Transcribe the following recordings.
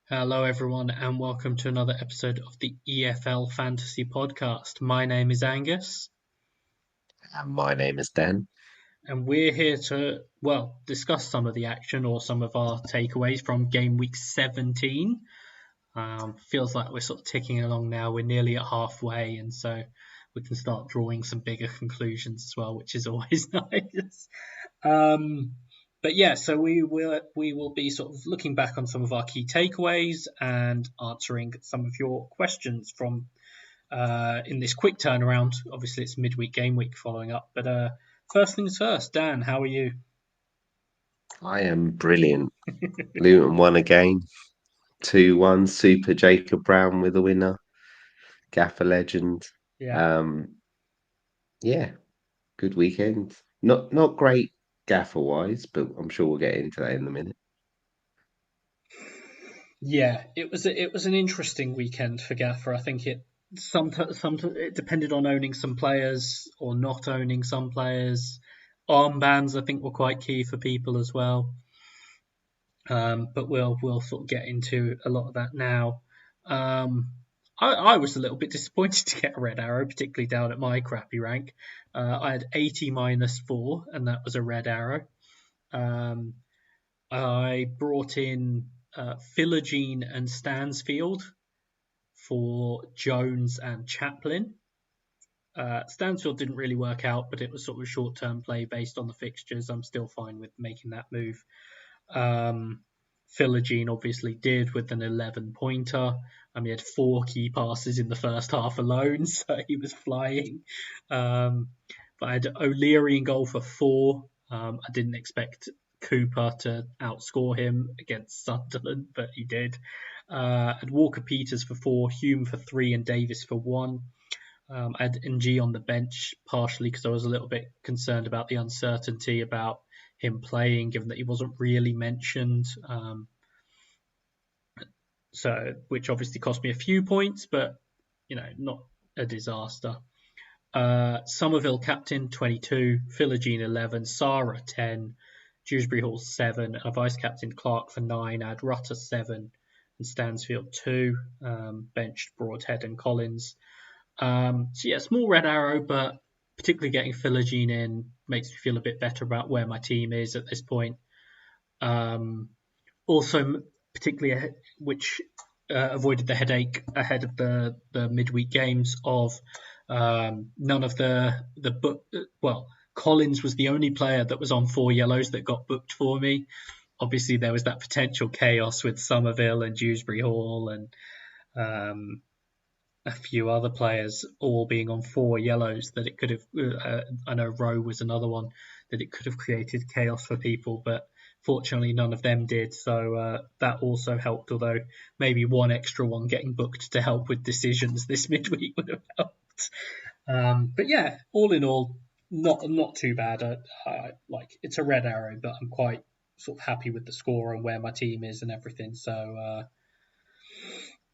Hello, everyone, and welcome to another episode of the EFL Fantasy Podcast. My name is Angus, And my name is Dan. and we're here to, discuss some of the action or some of our takeaways from game week 17. Feels like we're sort of ticking along now. We're nearly at halfway, and so we can start drawing some bigger conclusions as well, which is always nice. Um, but yeah, so we will be sort of looking back on some of our key takeaways and answering some of your questions from in this quick turnaround. Obviously, it's midweek game week following up. But first things first, Dan, how are you? I am brilliant. Luton won again. 2-1. Super Jacob Brown with a winner. Gaffr legend. Yeah. Um, yeah, good weekend. Not great Gaffer wise, but I'm sure we'll get into that in a minute. Yeah, it was an interesting weekend for Gaffr. I think some it depended on owning some players or not owning some players. Armbands I think were quite key for people as well. But we'll sort of get into a lot of that now. Um, I was a little bit disappointed to get a red arrow, particularly down at my crappy rank. I had 80 -4, and that was a red arrow. Um, I brought in Philogene and Stansfield for Jones and Chaplin. Stansfield didn't really work out, but it was sort of a short-term play based on the fixtures. I'm still fine with making that move. Um, Philogene obviously did with an 11-pointer. He had 4 key passes in the first half alone, so he was flying. But I had O'Leary in goal for 4. I didn't expect Cooper to outscore him against Sunderland, but he did. I had Walker Peters for 4, Hume for 3, and Davis for 1. I had NG on the bench partially because I was a little bit concerned about the uncertainty about him playing, given that he wasn't really mentioned. So, which obviously cost me a few points, but not a disaster. Somerville captain 22, Philogene 11, Sarah 10, Dewsbury Hall 7, and vice captain Clark for 9. I had Rutter 7 and Stansfield 2, benched Broadhead and Collins. So yeah, small red arrow, but particularly getting Philogene in makes me feel a bit better about where my team is at this point. Um, Also, particularly which avoided the headache ahead of the midweek games of none of the book. Well, Collins was the only player that was on 4 yellows that got booked for me. Obviously, there was that potential chaos with Somerville and Dewsbury Hall and um, a few other players all being on 4 yellows that it could have. I know Rowe was another one that it could have created chaos for people, but fortunately none of them did. So that also helped. Although maybe one extra one getting booked to help with decisions this midweek would have helped. But yeah, all in all, not too bad. Like it's a red arrow, but I'm quite sort of happy with the score and where my team is and everything. So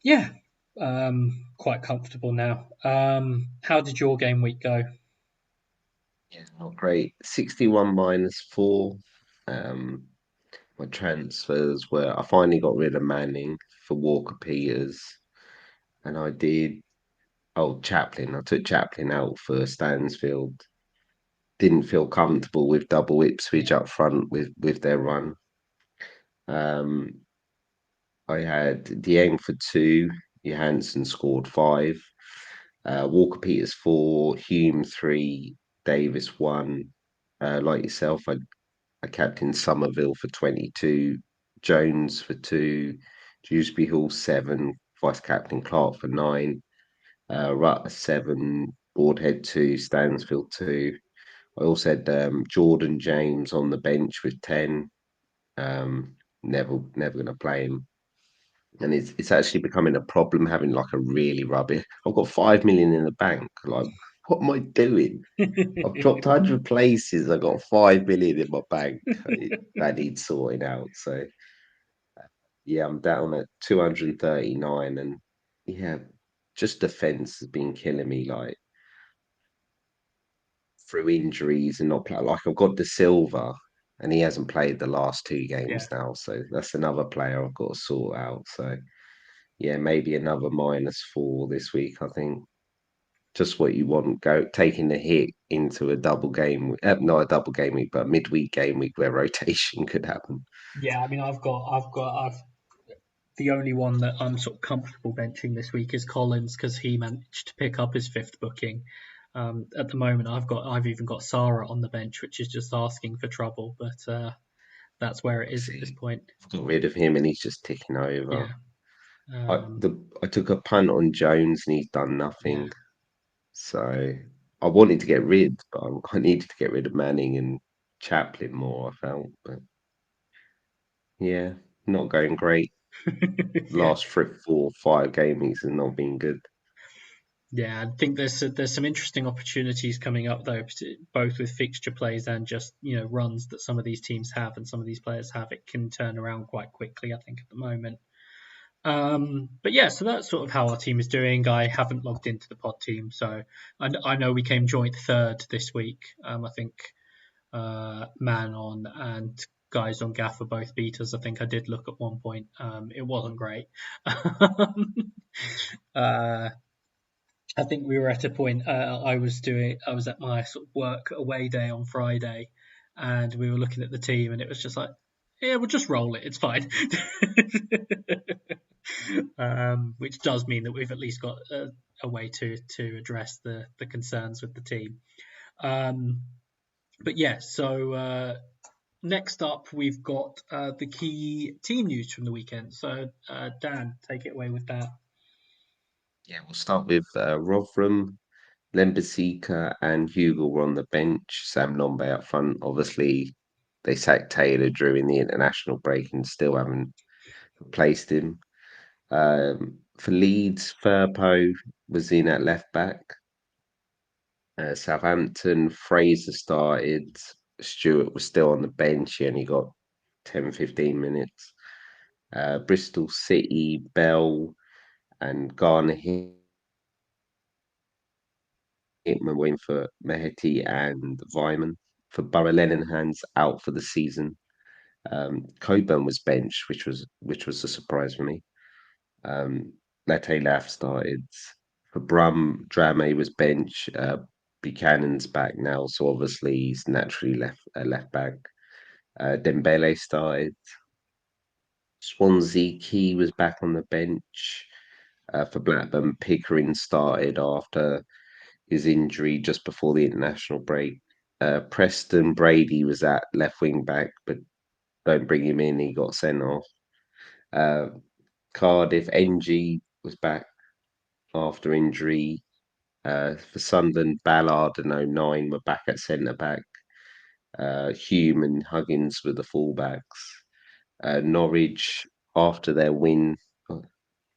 yeah, quite comfortable now. How did your game week go? Yeah, not great. 61 -4. Um, my transfers were I finally got rid of Manning for Walker Peters, and I did Chaplin. I took Chaplin out for Stansfield. Didn't feel comfortable with double Ipswich up front with their run. Um, I had Dieng for 2. Johansson scored 5. Walker Peters 4. Hume 3. Davis 1. Like yourself, I captained Somerville for 22. Jones for 2. Dewsbury Hall 7. Vice captain Clark for 9. Rutter 7. Broadhead 2. Stansfield 2. I also had Jordan James on the bench with 10. Never going to play him, and it's actually becoming a problem having like a really rubbish. I've got 5 million in the bank. Like, what am I doing? I've dropped 100 places. I got 5 million in my bank. That needs sorting out. So yeah, I'm down at 239, and yeah, just defense has been killing me. Like through injuries and not play. Like I've got the silver, and he hasn't played the last two Yeah. games now, so that's another player I've got to sort out. So yeah, maybe another -4 this week. I think just what you want. Go taking the hit into a double game, not a double game week, but a midweek game week where rotation could happen. Yeah, I mean, I've the only one that I'm sort of comfortable benching this week is Collins because he managed to pick up his fifth booking. At the moment, I've even got Sarah on the bench, which is just asking for trouble, but that's where it is at this See, point. I've got rid of him and he's just ticking over. Yeah, I um, the I took a punt on Jones and he's done yeah. nothing. So I wanted to get rid, but I needed to get rid of Manning and Chaplin more. I felt, but yeah, not going great. Yeah, Last 3, 4, 5 game weeks have not been good. yeah. I think there's some interesting opportunities coming up though, both with fixture plays and just runs that some of these teams have and some of these players have. It can turn around quite quickly. I think at the moment. But yeah, so that's sort of how our team is doing. I haven't logged into the pod team, so I know we came joint third this week. I think Man on and guys on Gaffr both beat us. I think I did look at one point. It wasn't great. uh, I think we were at a point. I was at my sort of work away day on Friday, and we were looking at the team, and it was just like, yeah, we'll just roll it. It's fine. Which does mean that we've at least got a way to address the concerns with the team. Um, but yeah, so next up we've got the key team news from the weekend. So Dan, take it away with that. Yeah, we'll start with Rotherham, Lembasika, and Hugo were on the bench. Sam Nombe up front. Obviously, they sacked Taylor during the international break and still haven't replaced him. For Leeds, Firpo was in at left back. Southampton, Fraser started. Stewart was still on the bench. He only got 10, 15 minutes. Bristol City, Bell and Garner Hitman were in for Meheti and Vyman. For Borough, Lenihan's out for the season. Coburn was benched, which was a surprise for me. Lete Laf started. For Brum, Drame was bench. Buchanan's back now, so obviously he's naturally left back. Dembele started. Swansea Key was back on the bench. For Blackburn, Pickering started after his injury just before the international break. Preston Brady was at left wing back, but don't bring him in. He got sent off. Uh, Cardiff NG was back after injury. For Sunderland, Ballard and '09 were back at centre back. Hume and Huggins were the fullbacks. Norwich, after their win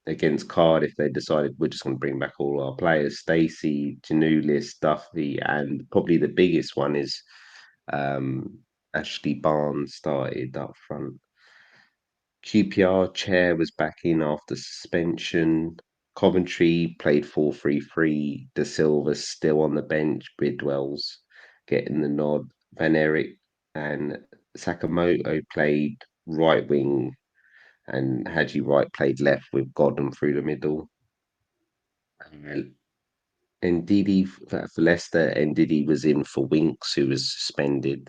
against Cardiff, they decided we're just going to bring back all our players. Stacey, Janulis, Duffy, and probably the biggest one is um, Ashley Barnes started up front. QPR chair was back in after suspension. Coventry played 4-3-3. De Silva's still on the bench. Bidwell's getting the nod. Van Eric and Sakamoto played right wing, and Haji Wright played left with Godden through the middle. Ndidi for Leicester, Ndidi was in for Winks, who was suspended.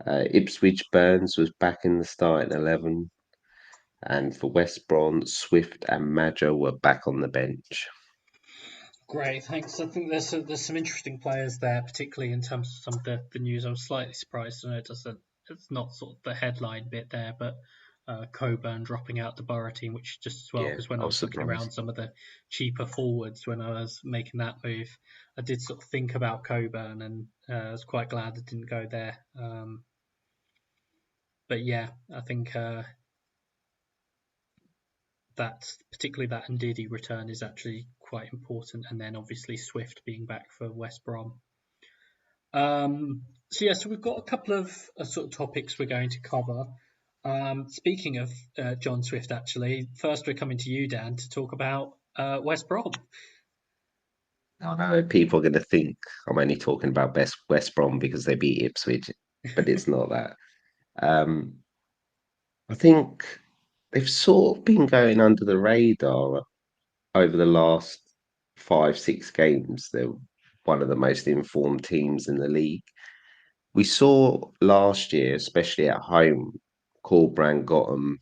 Ipswich Burns was back in the starting 11. And for West Brom, Swift and Maja were back on the bench. Great, thanks. I think there's some interesting players there, particularly in terms of some of the news. I was slightly surprised to know it's not sort of the headline bit there, but Coburn dropping out the Borough team, which just as well Yeah, because when I I was was looking surprised. around some of the cheaper forwards when I was making that move, I did sort of think about Coburn, and I was quite glad it didn't go there. But yeah, I think that particularly that Ndidi return is actually quite important, and then obviously Swift being back for West Brom. So yeah, so we've got a couple of sort of topics we're going to cover. Speaking of John Swift, actually, first we're coming to you, Dan, to talk about West Brom. I know people are going to think I'm only talking about West Brom because they beat Ipswich, but it's not that. Um, I think they've sort of been going under the radar over the last 5, 6 games. They're one of the most informed teams in the league. We saw last year, especially at home, Corbrand got them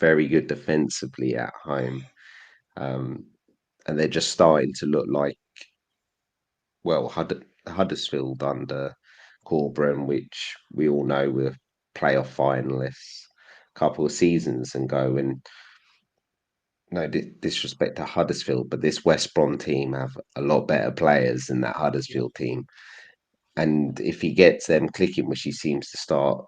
very good defensively at home. Um, and they're just starting to look like, well, Huddersfield under Corbrand, which we all know were playoff finalists a couple of seasons ago. And no disrespect to Huddersfield, but this West Brom team have a lot better players than that Yeah. Huddersfield team. And if he gets them clicking, which he seems to start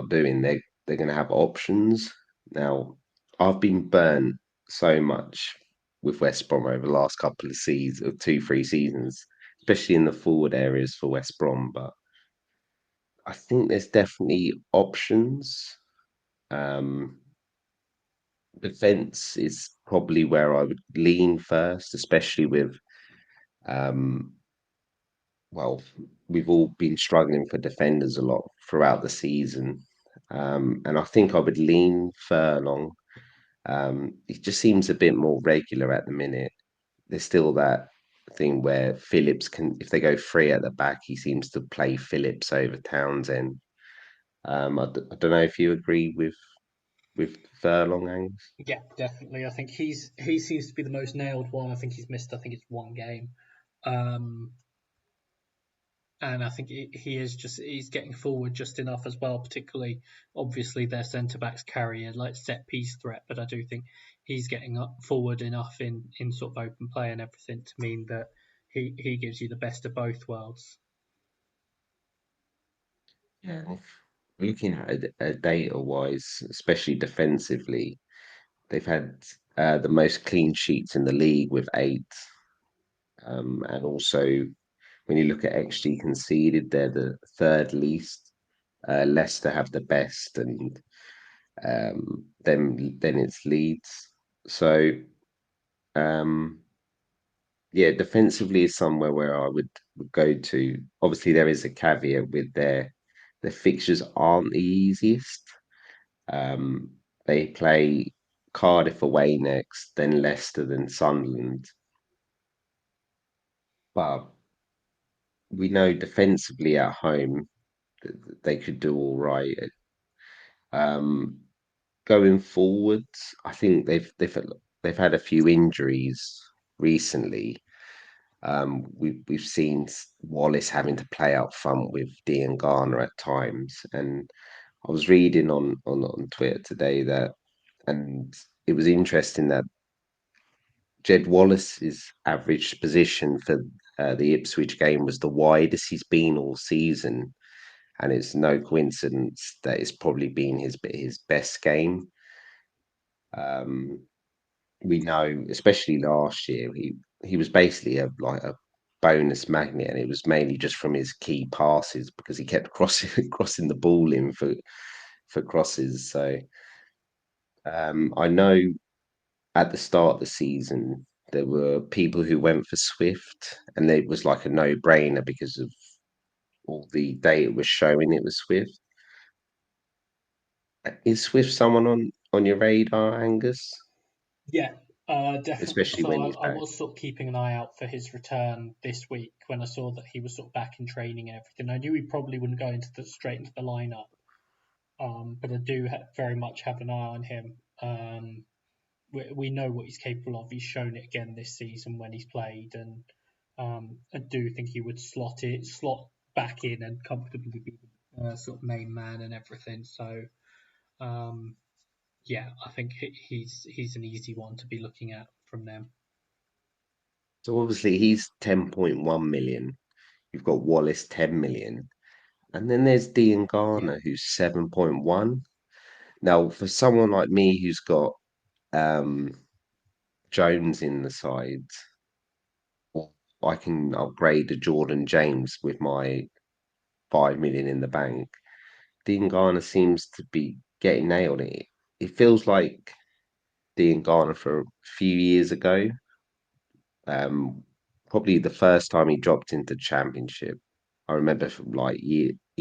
doing, they're going to have options. Now, I've been burnt so much with West Brom over the last couple of seasons, 2, 3 seasons, especially in the forward areas for West Brom. But I think there's definitely options. Um, Defense is probably where I would lean first, especially with um, well, we've all been struggling for defenders a lot throughout the season. And I think I would lean Furlong. He just seems a bit more regular at the minute. There's still that thing where Phillips can, if they go free at the back, he seems to play Phillips over Townsend. I don't know if you agree with Furlong, Angus. Yeah, definitely. I think he seems to be the most nailed one. I think he's missed. I think it's one game, um, and I think he is just he's getting forward just enough as well. Particularly, obviously, their centre backs carry a like set piece threat, but I do think he's getting up forward enough in sort of open play and everything to mean that he gives you the best of both worlds. Yeah, looking at it, data wise, especially defensively, they've had the most clean sheets in the league with 8. And also, when you look at XG conceded, they're the third least. Leicester have the best, and then it's Leeds. So, um, yeah, defensively is somewhere where I would go to. Obviously, there is a caveat with their fixtures aren't the easiest. Um, they play Cardiff away next, then Leicester, then Sunderland. But we know defensively at home they could do all right. Um, Going forwards, I think they've had a few injuries recently. We've seen Wallace having to play up front with Dean Garner at times, and I was reading on Twitter today that, and it was interesting that Jed Wallace's average position for the Ipswich game was the widest he's been all season, and it's no coincidence that it's probably been his best game. Um, we know, especially last year, he was basically a bonus magnet, and it was mainly just from his key passes because he kept crossing crossing the ball in for crosses. So I know at the start of the season there were people who went for Swift, and it was like a no-brainer because of all the data was showing it was Swift. Is Swift someone on your radar, Angus? Yeah, definitely. Especially So when he's I back. was sort of keeping an eye out for his return this week when I saw that he was sort of back in training and everything. I knew he probably wouldn't go straight into the lineup, but I do very much have an eye on him. We know what he's capable of. He's shown it again this season when he's played, and I do think he would slot back in and comfortably be the sort of main man and everything. So um, yeah, I think he's an easy one to be looking at from them. So obviously he's 10.1 million. You've got Wallace 10 million. And then there's Dean Yeah, Garner who's 7.1. Now, for someone like me who's got um Jones in the side, or I can upgrade to Jordan James with my 5 million in the bank. Dean Garner seems to be getting nailed. It feels like Dean Garner for a few years ago. Um, Probably the first time he dropped into championship. I remember from like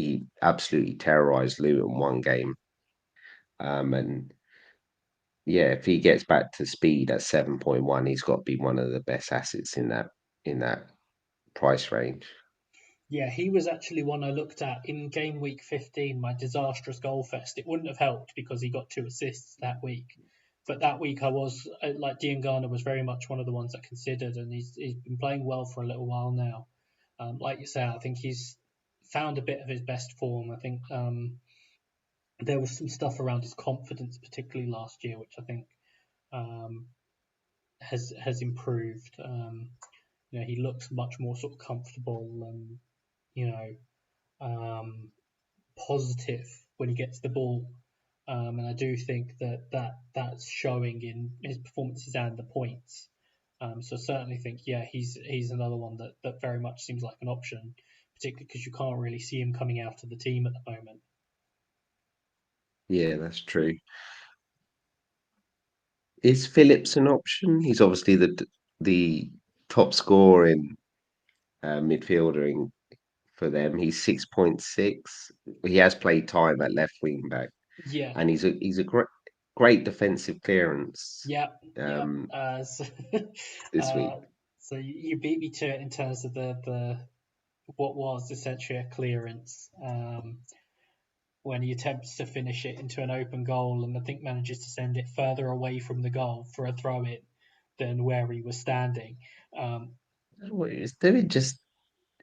he absolutely terrorized Luton one game. And yeah, if he gets back to speed at 7.1, he's got to be one of the best assets in that price range. Yeah, he was actually one I looked at in game week 15, my disastrous goal fest. It wouldn't have helped because he got 2 assists that week. But that week I was, like, Dean Garner was very much one of the ones I considered, and he's been playing well for a little while now. Like you say, I think he's found a bit of his best form. I think there was some stuff around his confidence, particularly last year, which I think um, has improved. He looks much more sort of comfortable and you know um, positive when he gets the ball. And I do think that's showing in his performances and the points. So certainly think, yeah, he's another one that very much seems like an option, particularly because you can't really see him coming out of the team at the moment. Yeah, that's true. Is Phillips an option? He's obviously the top scoring midfielder for them. He's 6.6. He has played time at left wing back, Yeah, and he's a great defensive clearance yeah, yeah. um, So, this uh, week. so you beat me to it in terms of the what was essentially a clearance. When he attempts to finish it into an open goal and I think manages to send it further away from the goal for a throw in than where he was standing. Um, I don't know what he was doing. Just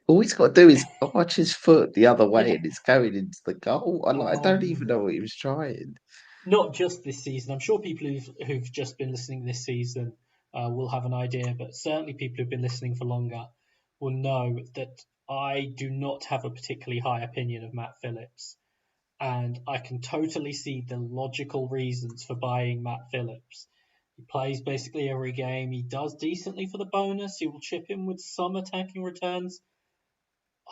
all he's got to do is arch his foot the other way, yeah, and it's going into the goal. I don't even um, know what he was trying. not just this season. I'm sure people who've just been listening this season will have an idea, but certainly people who've been listening for longer will know that I do not have a particularly high opinion of Matt Phillips. And I can totally see the logical reasons for buying Matt Phillips. He plays basically every game. He does decently for the bonus. He will chip in with some attacking returns.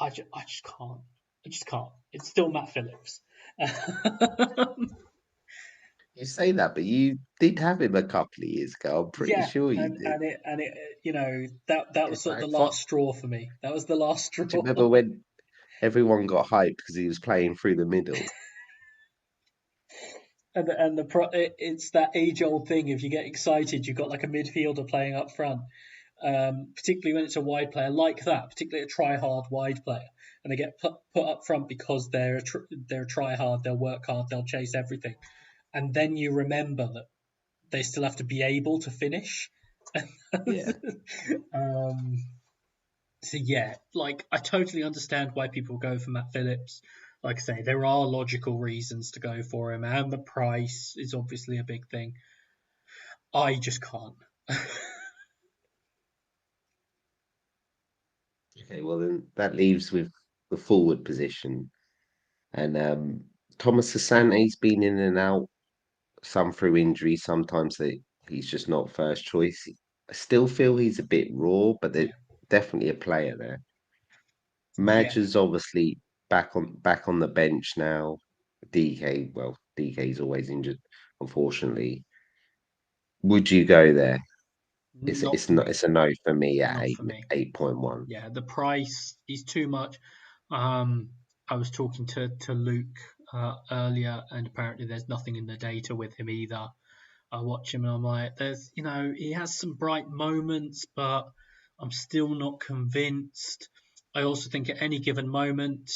I just can't. I just can't. It's still Matt Phillips. You say that, but you did have him a couple of years ago. I'm pretty Yeah, sure you and did. and it that In was sort of the fact, last straw for me. That was the last do you straw. remember when everyone got hyped because he was playing through the middle? It's that age old thing. If you get excited, you've got like a midfielder playing up front. Particularly when it's a wide player like that, particularly a try hard wide player, and they get put up front because they're try hard, they'll work hard, they'll chase everything, and then you remember that they still have to be able to finish. Yeah. um, so yeah, like I totally understand why people go for Matt Phillips. Like I say, there are logical reasons to go for him, and the price is obviously a big thing. I just can't. Okay, well then that leaves with the forward position. And Thomas Asante's been in and out, some through injury, sometimes he's just not first choice. I still feel he's a bit raw, but there's Yeah, definitely a player there. yeah. Madge is obviously back on the bench now. DK, well, DK's always injured, unfortunately. Would you go there? It's Not it's for not me. it's a no for me at Not for me. 8.1. Yeah, the price is too much. Um, I was talking to Luke earlier, and apparently there's nothing in the data with him either. I watch him and I'm like, he has some bright moments, but I'm still not convinced. I also think at any given moment,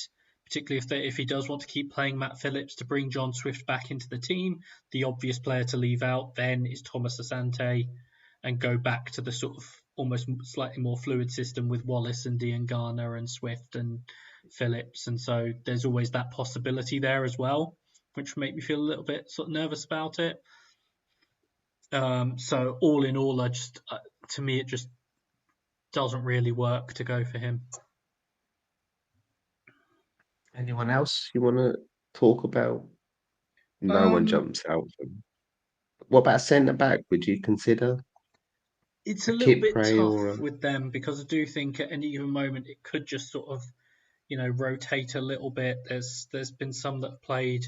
particularly if he does want to keep playing Matt Phillips to bring John Swift back into the team, the obvious player to leave out then is Thomas Asante and go back to the sort of almost slightly more fluid system with Wallace and Dean Garner and Swift and Phillips. And so there's always that possibility there as well, which make me feel a little bit sort of nervous about it. So all in all, to me it just doesn't really work to go for him. Anyone else you want to talk about? No one Um, jumps out. What about centre back? Would you consider it's a a little kit bit Prey or tough with them because I do think at any given moment it could just sort of rotate a little bit. There's been some that have played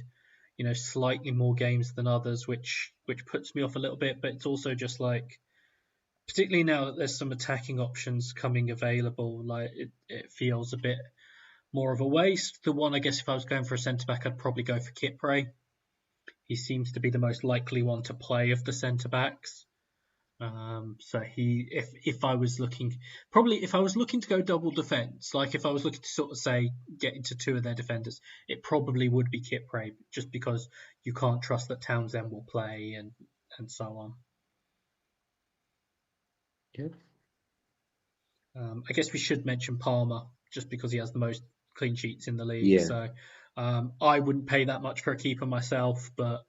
slightly more games than others, which puts me off a little bit. But it's also just like particularly now that there's some attacking options coming available, like it feels a bit more of a waste. The one, I guess, if I was going for a centre back, I'd probably go for Kipre. He seems to be the most likely one to play of the centre backs. So if I was looking, probably if I was looking to go double defence, like if I was looking to sort of say get into two of their defenders, it probably would be Kipre, just because you can't trust that Townsend will play and so on. Yeah. I guess we should mention Palmer just because he has the most clean sheets in the league. Yeah. So I wouldn't pay that much for a keeper myself, but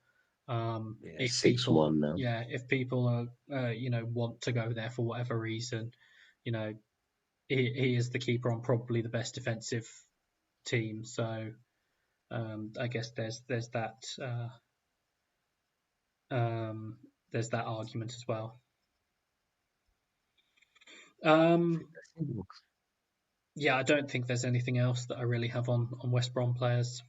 Yeah. if 6-1 people, now. yeah, if people are, want to go there for whatever reason, you know, he is the keeper on probably the best defensive team. So I guess there's that um, there's that argument as well. Um, yeah, I don't think there's anything else that I really have on West Brom players.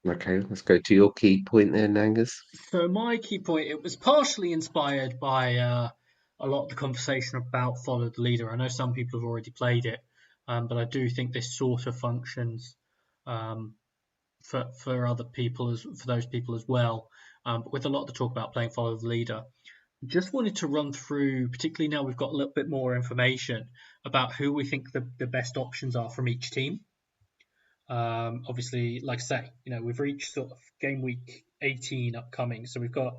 Okay, let's go to your key point there, Nangas. So my key point, it was partially inspired by a lot of the conversation about follow the leader. I know some people have already played it, but I do think this sort of functions um, for other people as for those people as well. But with a lot of the talk about playing follow the leader, just wanted to run through, particularly now we've got a little bit more information about who we think the best options are from each team. Obviously, like I say, we've reached sort of game week 18 upcoming, so we've got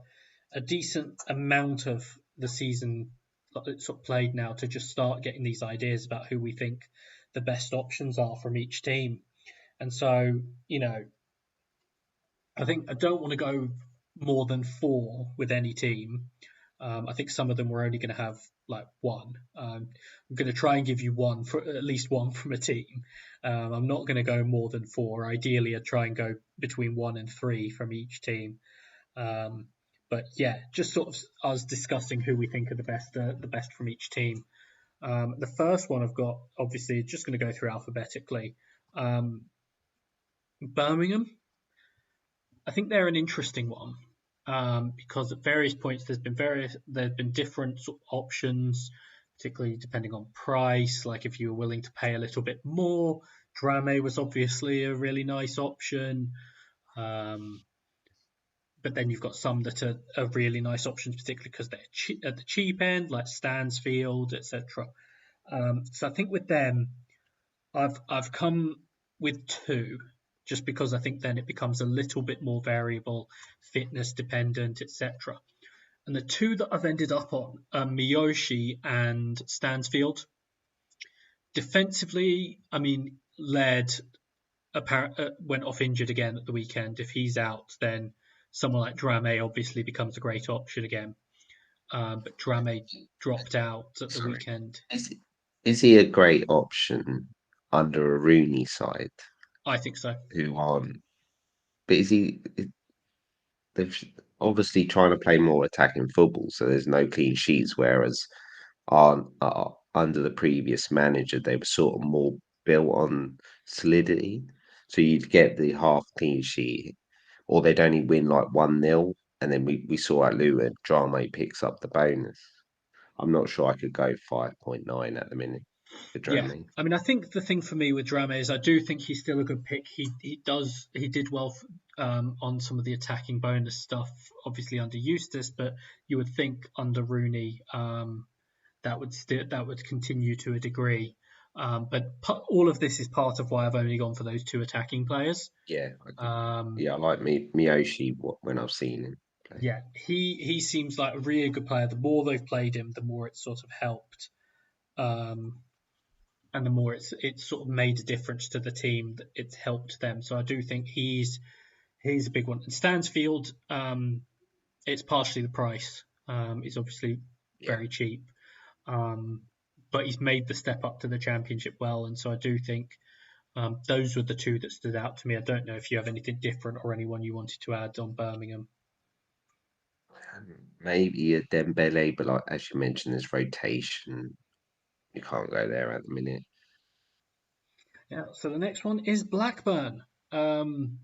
a decent amount of the season sort of played now to just start getting these ideas about who we think the best options are from each team. And so, I think I don't want to go more than four with any team. I think some of them we're only going to have like one. I'm going to try and give you one for at least one from a team. I'm not going to go more than four. Ideally, I'd try and go between one and three from each team. But yeah, just sort of us discussing who we think are the best from each team. The first one I've got, obviously, just going to go through alphabetically. Birmingham. I think they're an interesting one because at various points there's been different sort of options, particularly depending on price. Like if you were willing to pay a little bit more, Drame was obviously a really nice option. Um, but then you've got some that are really nice options, particularly because they're at the cheap end, like Stansfield, etc. So I think with them, I've come with two, just because I think then it becomes a little bit more variable, fitness dependent, etc. And the two that I've ended up on are Miyoshi and Stansfield. Defensively, I mean, Laird went off injured again at the weekend. If he's out, then someone like Drame obviously becomes a great option again. But Drame dropped out at the Sorry. weekend. Is he a great option under a Rooney side I think so. who aren't? But they've obviously trying to play more attacking football, so there's no clean sheets. Whereas under the previous manager, they were sort of more built on solidity. So you'd get the half clean sheet, or they'd only win like 1-0, and then we saw at Luton, Drama picks up the bonus. I'm not sure I could go 5.9 at the minute for Yeah, Drama. I mean, I think the thing for me with Drame is I do think he's still a good pick. He did well on some of the attacking bonus stuff, obviously under Eustace, but you would think under Rooney that would continue to a degree. But all of this is part of why I've only gone for those two attacking players. Yeah, Um, yeah, I like Miyoshi when I've seen him play. yeah, he seems like a really good player. The more they've played him, the more it's sort of helped. Um, and the more it's sort of made a difference to the team, that it's helped them. So I do think he's a big one. And Stansfield, it's partially the price. He's obviously Yeah. very cheap, um, but he's made the step up to the championship well, and so I do think those were the two that stood out to me. I don't know if you have anything different or anyone you wanted to add on Birmingham. Maybe a Dembele, but like as you mentioned, there's rotation. You can't go there at the minute. Yeah. So the next one is Blackburn. Um,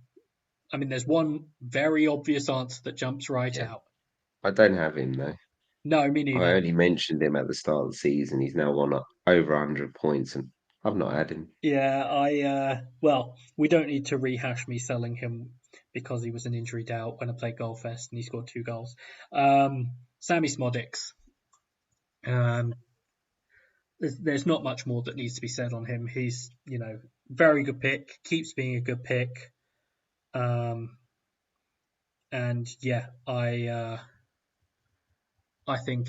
I mean, there's one very obvious answer that jumps right Yeah, out. I don't have him though. No, me I neither. only mentioned him at the start of the season. He's now won over 100 points, and I've not had him. Yeah, well, we don't need to rehash me selling him because he was an injury doubt when I played Goalfest and he scored 2 goals. Sammy Smodics. Um, there's not much more that needs to be said on him. He's, very good pick, keeps being a good pick. Um, and yeah, I think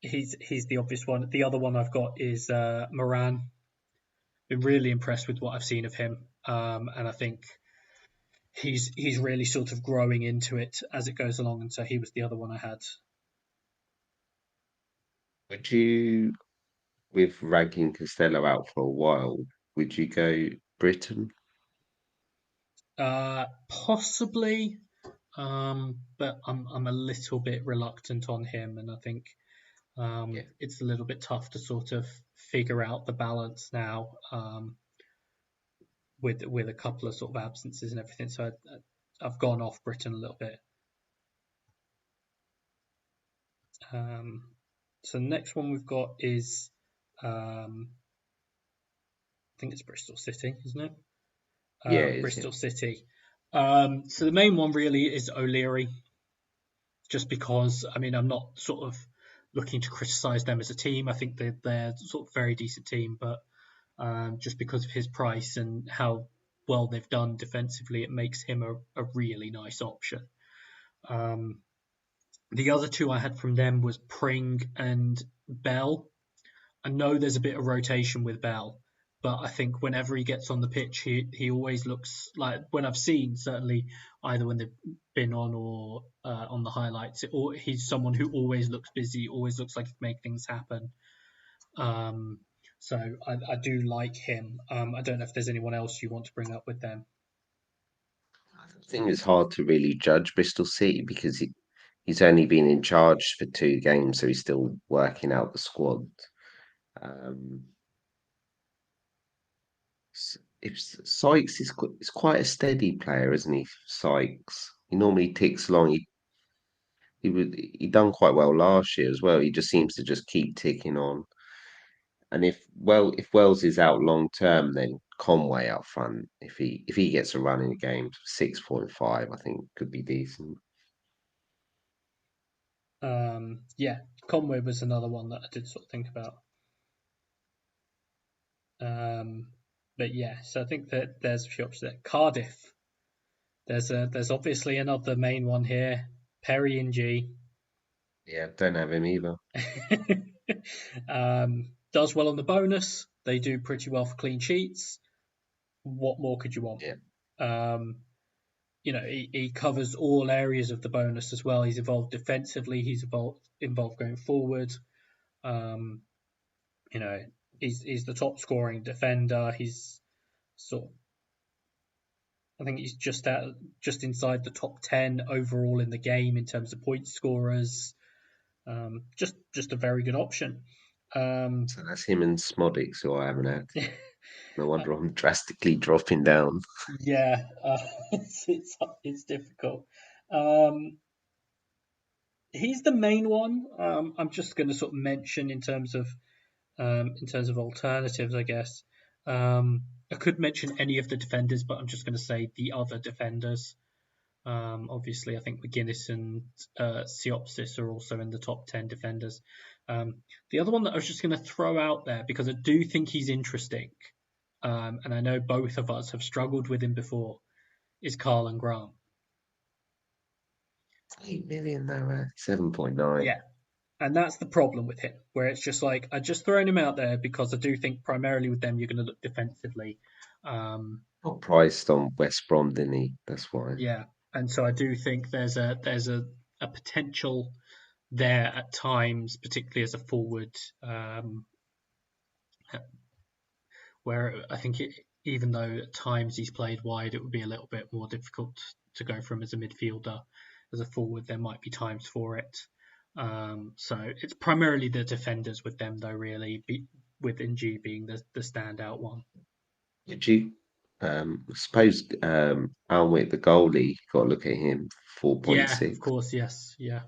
he's the obvious one. The other one I've got is Moran. Been really impressed with what I've seen of him, and I think he's really sort of growing into it as it goes along. And so he was the other one I had. Would you, with ranking Costello out for a while, would you go Britain? Possibly, but I'm a little bit reluctant on him, and I think Yeah. it's a little bit tough to sort of figure out the balance now, with a couple of sort of absences and everything. So I've gone off Britain a little bit. Um, so the next one we've got is, I think it's Bristol City, isn't it? Yeah, it is, yeah. Bristol City. So the main one really is O'Leary, just because I mean I'm not sort of looking to criticise them as a team. I think they're sort of very decent team, but just because of his price and how well they've done defensively, it makes him a really nice option. Um, the other two I had from them was Pring and Bell. I know there's a bit of rotation with Bell, but I think whenever he gets on the pitch, he always looks like, when I've seen, certainly either when they've been on or on the highlights, he's someone who always looks busy, always looks like he can make things happen. Um, so I do like him. I don't know if there's anyone else you want to bring up with them. I think it's hard to really judge Bristol City because he's only been in charge for 2 games, so he's still working out the squad. Um, if Sykes is quite a steady player, isn't he? Sykes. He normally ticks along. He done quite well last year as well. He just seems to just keep ticking on. And if Wells is out long term, then Conway up front. If he gets a run in the game, 6.5, I think could be decent. Yeah, Conway was another one that I did sort of think about. Um, but yeah, so I think that there's a few options there. Cardiff. There's obviously another main one here. Perry and G. Yeah, don't have him either. Does well on the bonus. They do pretty well for clean sheets. What more could you want? Yeah. Um, he covers all areas of the bonus as well. He's involved defensively. He's involved going forward. Um, you know, he's the top scoring defender. He's sort of, I think he's just inside the top 10 overall in the game in terms of point scorers. Just a very good option. Um, So that's him and Smodics, who I haven't had. No uh, wonder I'm drastically dropping down. yeah, it's difficult. Um, he's the main one. I'm just going to sort of mention in terms of alternatives, I guess. I could mention any of the defenders, but I'm just going to say the other defenders. Obviously, I think McGuinness and Siopsis are also in the top 10 defenders. The other one that I was just going to throw out there, because I do think he's interesting, and I know both of us have struggled with him before, is Carl Grant. 8 million though, 7.9. Yeah, and that's the problem with him, where it's just like, I just thrown him out there because I do think primarily with them you're going to look defensively. Um, Got priced on West Brom, didn't he? That's why. yeah, and so I do think there's a potential there at times, particularly as a forward, where I think even though at times he's played wide, it would be a little bit more difficult to go from as a midfielder. As a forward, there might be times for it. So it's primarily the defenders with them, though, really, with NG being the standout one. Did you suppose Alnwick, the goalie, got to look at him, Yeah, of 4.6. course, yes, yeah.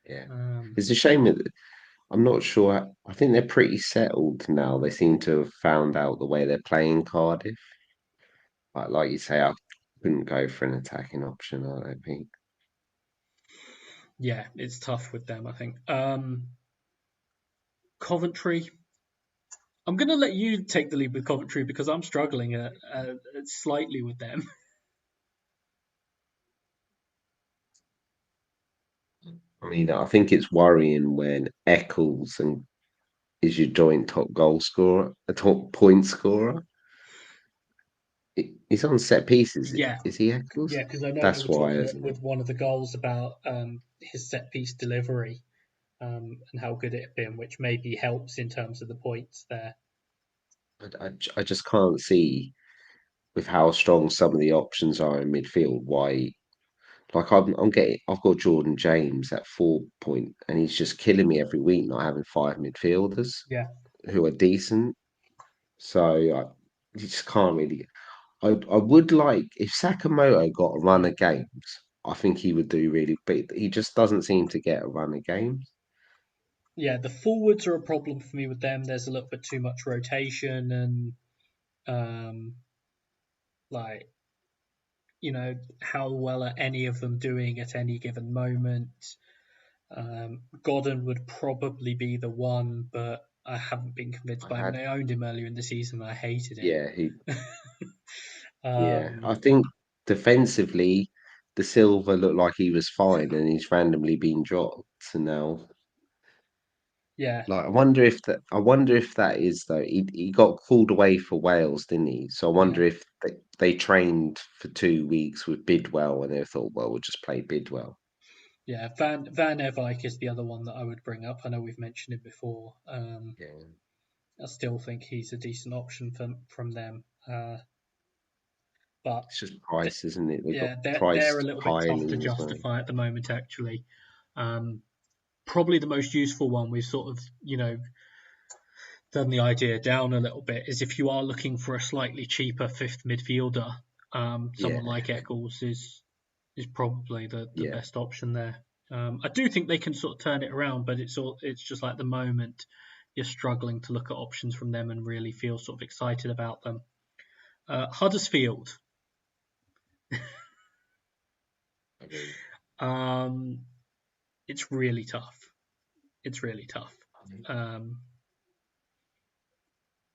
Yeah. Um, It's a shame that I'm not sure. I think they're pretty settled now. They seem to have found out the way they're playing Cardiff. Like you say, I couldn't go for an attacking option, I don't think. Yeah, it's tough with them, I think. Coventry. I'm going to let you take the lead with Coventry because I'm struggling slightly with them. I mean, I think it's worrying when Eccles and is your joint top goal scorer, a top point scorer. He's on set pieces. Yeah, Is he Eccles? yeah, because I know they That's were why, talking isn't it? with one of the goals about his set piece delivery and how good it had been, which maybe helps in terms of the points there. I just can't see with how strong some of the options are in midfield why. Like I've got Jordan James at 4 point, and he's just killing me every week not having five midfielders Yeah, who are decent. So you just can't really. I would like if Sakamoto got a run mm. of games. I think he would do really, but he just doesn't seem to get a run of games. Yeah. The forwards are a problem for me with them. There's a little bit too much rotation and um, like how well are any of them doing at any given moment. Godden would probably be the one, but I haven't been convinced I by him. And had, I owned him earlier in the season, and I hated yeah, him. yeah. um, I think defensively, the Silva looked like he was fine, and he's randomly been dropped. So now, yeah, like, I wonder if that is though. He got called away for Wales, didn't he? So I yeah, wonder if they trained for 2 weeks with Bidwell, and they thought, well, we'll just play Bidwell. yeah. Van Evijk is the other one that I would bring up. I know we've mentioned him before. Yeah, I still think he's a decent option from them, but it's just price, isn't it? They got yeah, they're a priced little bit tough to highly as well. justify at the moment. Actually, um, probably the most useful one we've sort of done the idea down a little bit is if you are looking for a slightly cheaper fifth midfielder, Yeah, someone like Eccles is probably the yeah. best option there. I do think they can sort of turn it around, but it's just like the moment you're struggling to look at options from them and really feel sort of excited about them. Huddersfield, I mean, um, it's really tough. It's really tough. Um,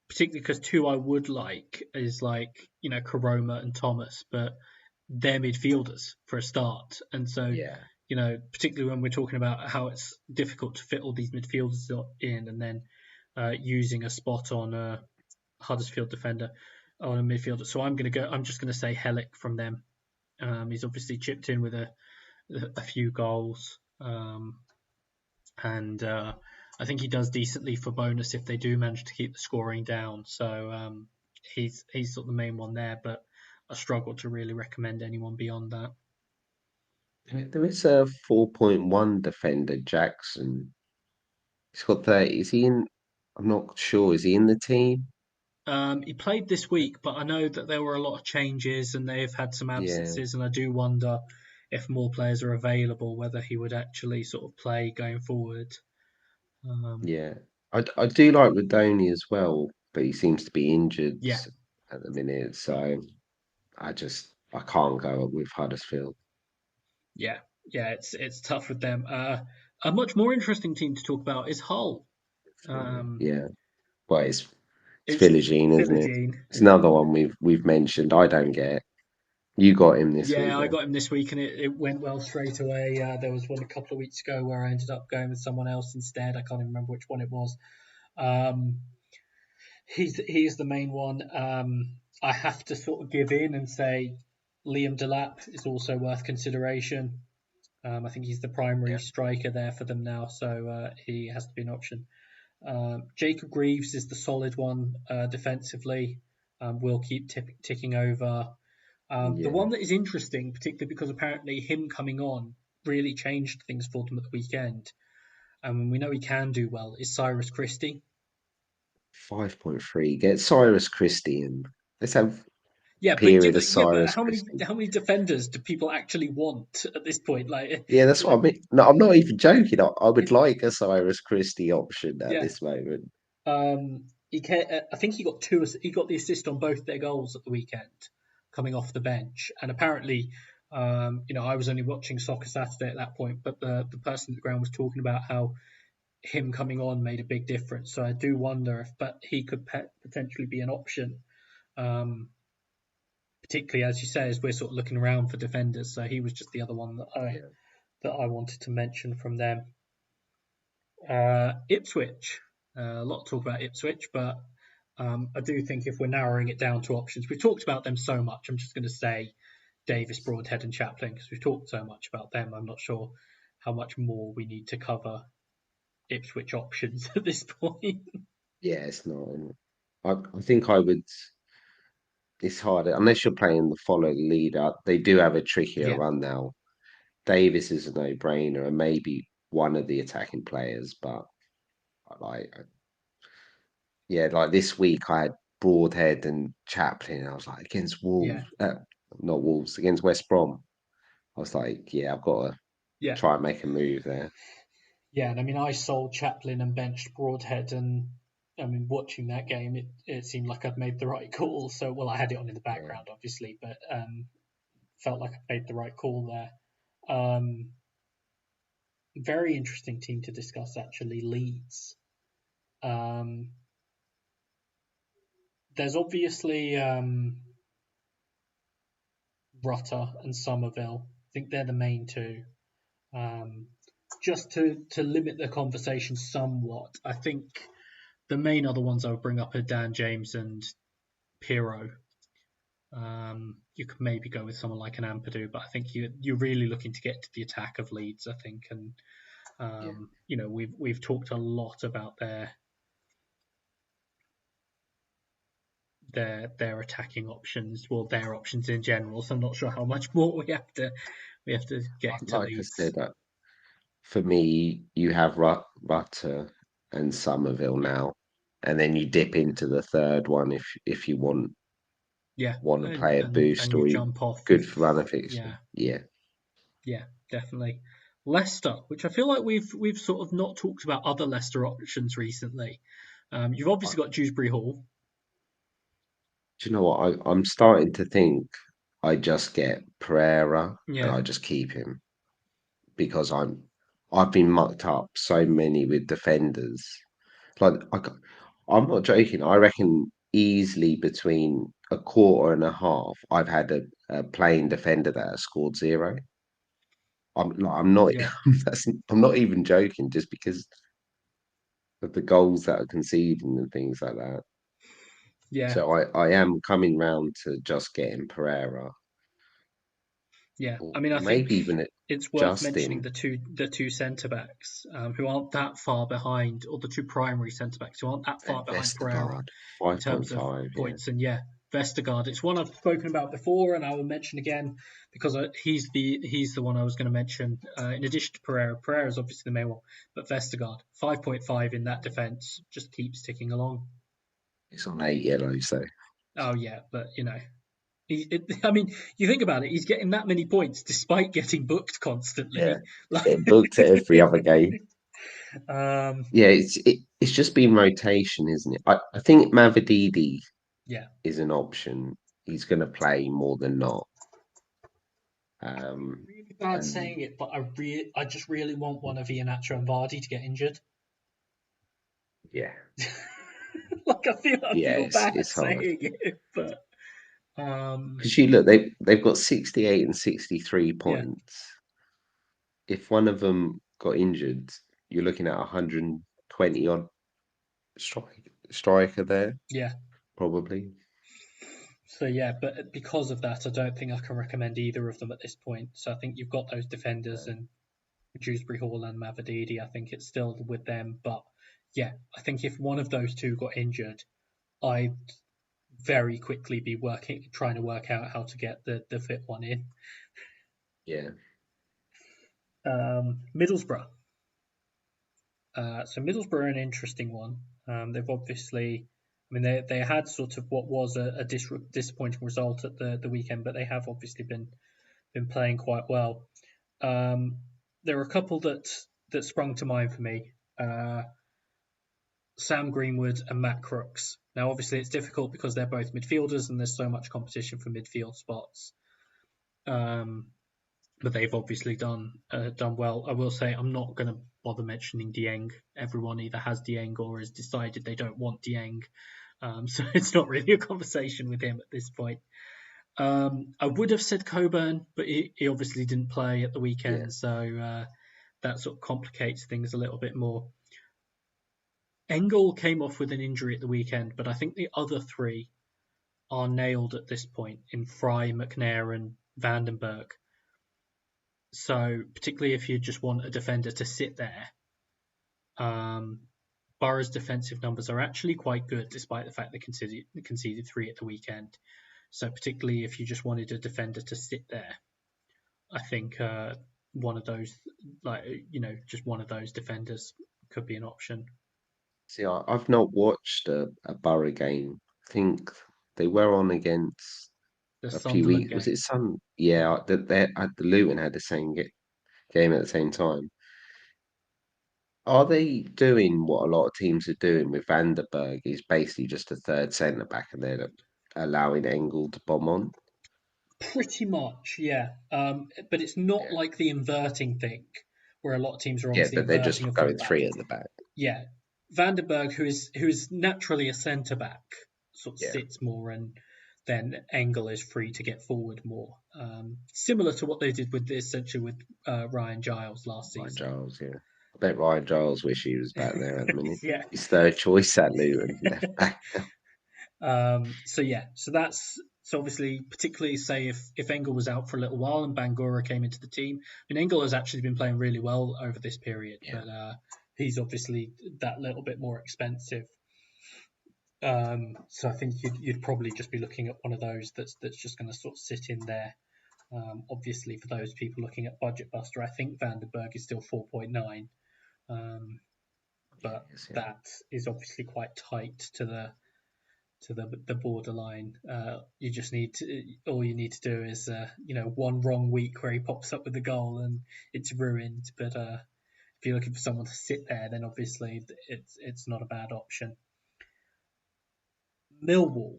Particularly because two I would like is like Karoma and Thomas, but they're midfielders for a start, and so yeah, particularly when we're talking about how it's difficult to fit all these midfielders in, and then using a spot on a Huddersfield defender on a midfielder. So I'm gonna go. I'm just gonna say Hellick from them. He's obviously chipped in with a few goals. And I think he does decently for bonus if they do manage to keep the scoring down. So he's sort of the main one there, but I struggle to really recommend anyone beyond that. there is a 4.1 defender, Jackson. He's got 30. Is he in? I'm not sure. Is he in the team? He played this week, but I know that there were a lot of changes and they've had some Yeah, absences, and I do wonder if more players are available, whether he would actually sort of play going forward. Um, yeah. I do like Radoni as well, but he seems to be injured yeah, at the minute. So I can't go with Huddersfield. yeah, yeah. It's tough with them. A much more interesting team to talk about is Hull. Um, Yeah. Well, it's it's Philogene, isn't it? Philogene. It's another one we've mentioned. I don't get. You got him this week Yeah, I though. got him this week and it went well straight away. There was one a couple of weeks ago where I ended up going with someone else instead. I can't even remember which one it was. Um, he's the main one. I have to sort of give in and say Liam Delap is also worth consideration. I think he's the primary Yeah. striker there for them now, so he has to be an option. Jacob Greaves is the solid one defensively. Will keep ticking over. The Yeah. one that is interesting, particularly because apparently him coming on really changed things for them at the weekend, and we know he can do well, is Cyrus Christie. 5.3. Get Cyrus Christie in. Let's have. Yeah, but period of yeah, but Cyrus Christie. how many defenders do people actually want at this point? Like, Yeah, that's you know, what I mean. No, I'm not even joking. I would it, like a Cyrus Christie option at yeah. this moment. I think he got two. He got the assist on both their goals at the weekend, coming off the bench. And apparently, I was only watching Soccer Saturday at that point, but the person at the ground was talking about how him coming on made a big difference. So I do wonder if, but he could potentially be an option. Um, Particularly as you say, as we're sort of looking around for defenders. So he was just the other one Yeah, that I wanted to mention from them. Ipswich, a lot to talk about Ipswich, but I do think if we're narrowing it down to options, we've talked about them so much. I'm just going to say Davis, Broadhead, and Chaplin because we've talked so much about them. I'm not sure how much more we need to cover Ipswich options at this point. yeah, it's not. I think I would. It's harder unless you're playing the follow the leader. They do have a trickier Yeah, run now. Davis is a no-brainer, and maybe one of the attacking players. But like, yeah, like this week I had Broadhead and Chaplin. And I was like against yeah, Wolves, not Wolves, against West Brom. I was like, yeah, I've got to yeah, try and make a move there. yeah. And I mean, I sold Chaplin and benched Broadhead, and I mean, watching that game, it seemed like I'd made the right call. So, well, I had it on in the Yeah, background, obviously, but felt like I made the right call there. Um, Very interesting team to discuss, actually, Leeds. Um, there's obviously Rutter and Somerville. I think they're the main two. Um, just to limit the conversation somewhat, I think the main other ones I would bring up are Dan James and Piro. You could maybe go with someone like an Ampadu, but I think you're really looking to get to the attack of Leeds, I think, and yeah. we've talked a lot about their attacking options, well, their options in general. So I'm not sure how much more we have to get into Like I Leeds. said, for me, you have Rutter and Somerville Yeah, now, and then you dip into the third one if you yeah, want to play a and boost you or you jump off good if for runner fixture. yeah, Yeah, yeah, definitely. Leicester, which I feel like we've sort of not talked about other Leicester options recently. You've I, obviously got Dewsbury Hall. do you know what? I'm starting to think I just get Pereira and Yeah, I just keep him because I've been mucked up so many with defenders. Like I'm not joking. I reckon easily between a quarter and a half, I've had a playing defender that has scored zero. I'm not yeah, I'm not even joking. Just because of the goals that are conceding and things like that. yeah. So I am coming round to just getting Pereira Yeah, or, I mean, I or think maybe even at it's worth mentioning Justin the two centre backs who aren't that far behind, or the two primary centre backs who aren't that far and behind Pereira Vestergaard, in terms of 5.5. Yeah, points. And yeah, Vestergaard, it's one I've spoken about before, and I will mention again because he's the one I was going to mention. In addition to Pereira, Pereira is obviously the main one, but Vestergaard 5.5 in that defence just keeps ticking along. it's on 8 yellows. So Oh yeah, but I mean, you think about it, he's getting that many points despite getting booked yeah, constantly. he's Like, getting booked at every other game. um, Yeah, it's just been rotation, isn't it? I think Mavididi yeah, is an option. He's going to play more than not. Um, really bad and saying it, but I just really want one of Iheanacho and Vardy to get injured. yeah, Like, I yeah, feel bad it's hard saying it, but because you look they've got 68 and 63 yeah, points. If one of them got injured, you're looking at 120 odd striker there yeah. probably. So yeah, but because of that, I don't think I can recommend either of them at this point. So I think you've got those defenders Uh, and Dewsbury Hall and Mavididi. I think it's still with them, but yeah, I think if one of those two got injured, I'd very quickly be trying to work out how to get the fit one in. yeah, Middlesbrough. So Middlesbrough are an interesting one. They've obviously I mean, they had sort of what was a disappointing result at the weekend, but they have obviously been playing quite well. There are a couple that sprung to mind for me. Sam Greenwood and Matt Crooks. Now, obviously, it's difficult because they're both midfielders and there's so much competition for midfield spots. But they've obviously done well. I will say I'm not going to bother mentioning Dieng. Everyone either has Dieng or has decided they don't want Dieng. So it's not really a conversation with him at this point. I would have said Coburn, but he obviously didn't play at the Yeah. weekend, so that sort of complicates things a little bit more. Engel came off with an injury at the weekend, but I think the other three are nailed at this point in Fry, McNair, and Vandenberg. So particularly if you just want a defender to sit there, Borough's defensive numbers are actually quite good, despite the fact they conceded 3 at the weekend. So particularly if you just wanted a defender to sit there, I think one of those, just one of those defenders could be an option. See, I've not watched a Borough game. I think they were on against The a few Sunderland weeks. Was game. it Sun? Yeah, the Luton had the same game at the same time. Are they doing what a lot of teams are doing with Vanderberg? Is basically just a third centre back, and they're allowing Engel to bomb on. Pretty much, yeah. But it's not Yeah, like the inverting thing, where a lot of teams are yeah, obviously but they're just inverting a going fullback. three at the back. Yeah, Vandenberg, who is naturally a centre back, sort of Yeah, sits more, and then Engel is free to get forward more. Similar to what they did with essentially with Ryan Giles last Ryan season. Giles. Yeah, I bet Ryan Giles wish he was back there at the minute. Yeah. His third choice at Luton, left back. So that's so obviously, particularly say if Engel was out for a little while and Bangura came into the team. I mean, Engel has actually been playing really well over this period, Yeah, but he's obviously that little bit more expensive. So I think you'd probably just be looking at one of those that's just going to sort of sit in there. Obviously, for those people looking at Budget Buster, I think Vandenberg is still 4.9, yeah, but yes, yeah. that is obviously quite tight to the borderline. You just need to, all you need to do is one wrong week where he pops up with a goal and it's ruined. But if you're looking for someone to sit there, then obviously it's not a bad option. Millwall.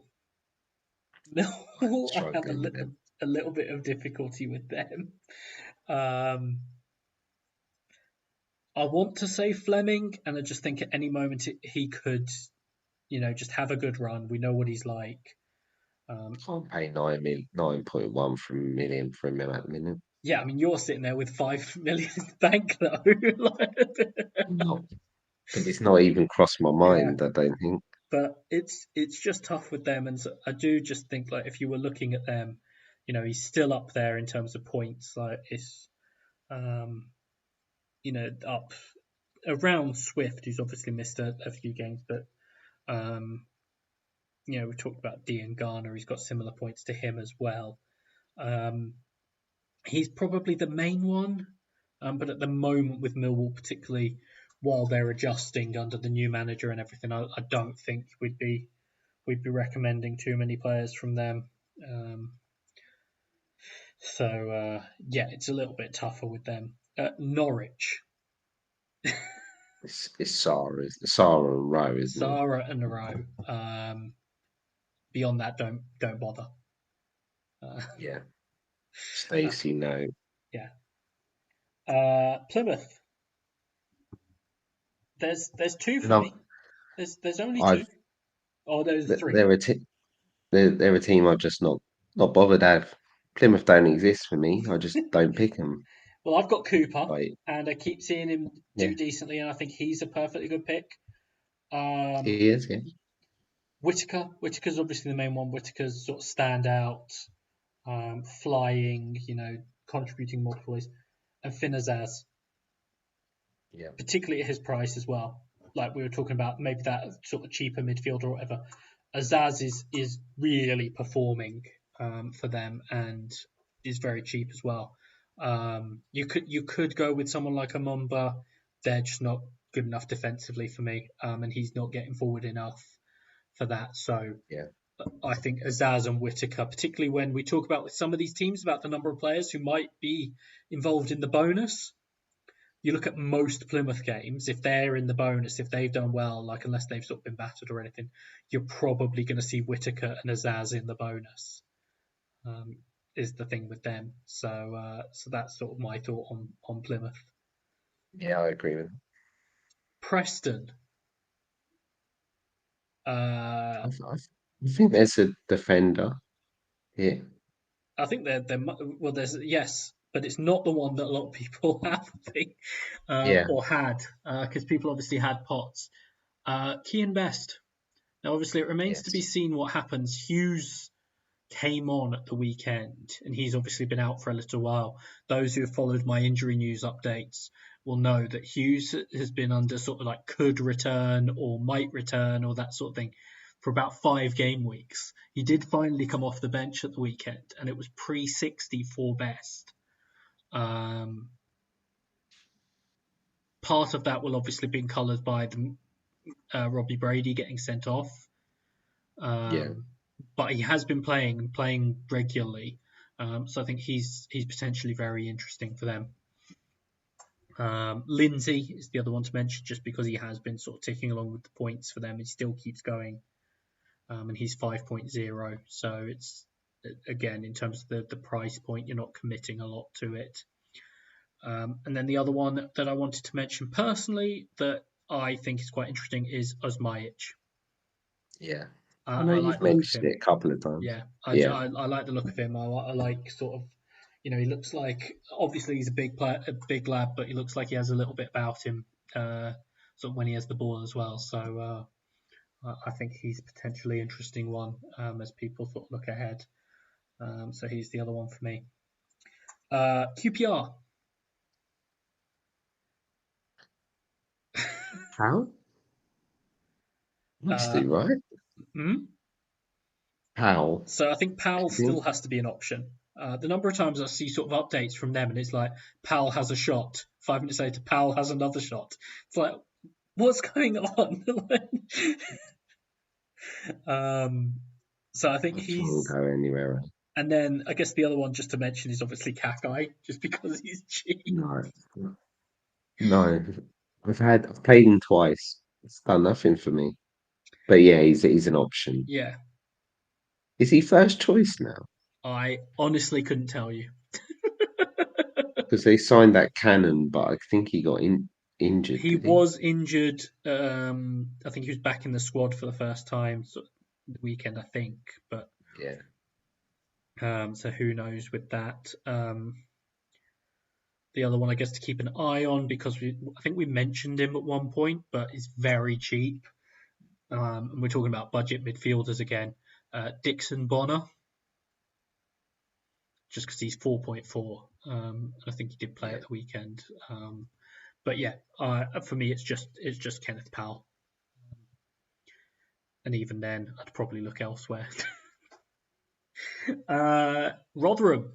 Millwall, I have Struggling with them. a little bit of difficulty with them. Um, I want to say Fleming, and I just think at any moment he could, just have a good run. We know what he's like. Can't pay 9.1 for a million for him at the minute. Yeah, I mean, you're sitting there with 5 million in the bank, though. No, but it's not even crossed my Yeah, mind. I don't think. but it's just tough with them, and so I do just think like if you were looking at them, he's still up there in terms of points. Like it's, um, up around Swift, who's obviously missed a few games, but um, we talked about Dean Garner. He's got similar points to him as well. Um, he's probably the main one. But at the moment, with Millwall, particularly while they're adjusting under the new manager and everything, I don't think we'd be recommending too many players from them. Um, so it's a little bit tougher with them. Norwich, It's Sarah and Rowe, isn't it? Sarah and Naro. Beyond that, don't bother. Uh, Yeah. uh, Stacey, no. yeah. Plymouth. There's two for No, me. There's only two. I've Oh, there's three. they're a they're a team I've just not bothered have. Plymouth don't exist for me. I just don't pick them. Well, I've got Cooper, Like, and I keep seeing him yeah, do decently, and I think he's a perfectly good pick. Um, he is. Yeah, Whitaker's obviously the main one. Whitaker's sort of stand out, flying, contributing multiple ways, and Finn Azaz, yeah, particularly at his price as well. Like we were talking about, maybe that sort of cheaper midfielder or whatever. Azaz is really performing for them and is very cheap as well. You could go with someone like a Mumba. They're just not good enough defensively for me, and he's not getting forward enough for that. So Yeah. I think Azaz and Whitaker, particularly when we talk about with some of these teams about the number of players who might be involved in the bonus. You look at most Plymouth games, if they're in the bonus, if they've done well, like unless they've sort of been battered or anything, you're probably going to see Whitaker and Azaz in the bonus. Um, is the thing with them. So that's sort of my thought on Plymouth. Yeah, I agree with. Preston. Uh, I think there's a defender here. I think they're well. There's yes, but it's not the one that a lot of people have, I think, Yeah. or had, because people obviously had Potts. Kean Best. Now, obviously, it remains to be Yes. seen what happens. Hughes came on at the weekend, and he's obviously been out for a little while. Those who have followed my injury news updates will know that Hughes has been under sort of like could return or might return or that sort of thing for about 5 game weeks. He did finally come off the bench at the weekend, and it was pre-60 for Best. Um, Part of that will obviously be coloured by Robbie Brady getting sent off. Yeah. Um, but he has been playing regularly. So I think he's potentially very interesting for them. Lindsay is the other one to mention, just because he has been sort of ticking along with the points for them. He still keeps going, and he's 5.0. So it's again in terms of the price point, you're not committing a lot to it. And then the other one that I wanted to mention personally that I think is quite interesting is Osmajic. Yeah. I know I like you've the look of mentioned him. it a couple of times. Yeah, Yeah. I like the look of him. I like sort of, he looks like obviously he's a big player, a big lad, but he looks like he has a little bit about him, sort of when he has the ball as well. So I think he's a potentially interesting one as people sort of look ahead. So he's the other one for me. QPR. How? Must Uh, do, right? hmm? How? So I think Pal I think. still has to be an option. The number of times I see sort of updates from them, and it's like Pal has a shot. 5 minutes later, Pal has another shot. It's like, what's going on? um, so I think I can't he's, go anywhere. and then I guess the other one just to mention is obviously Kakai, just because he's cheap. No. No. I've played him twice. It's done nothing for me. But yeah, he's an option. Yeah, Is he first choice now? I honestly couldn't tell you. Because they signed that Cannon, but I think he got injured, He did he? was injured. I think he was back in the squad for the first time the weekend, I think. But Yeah. so who knows with that? The other one, I guess, to keep an eye on because I think we mentioned him at one point, but he's very cheap. And we're talking about budget midfielders again. Dixon Bonner, just because he's 4.4. I think he did play Yeah. at the weekend. But yeah, for me, it's just Kenneth Powell, and even then, I'd probably look elsewhere. Rotherham,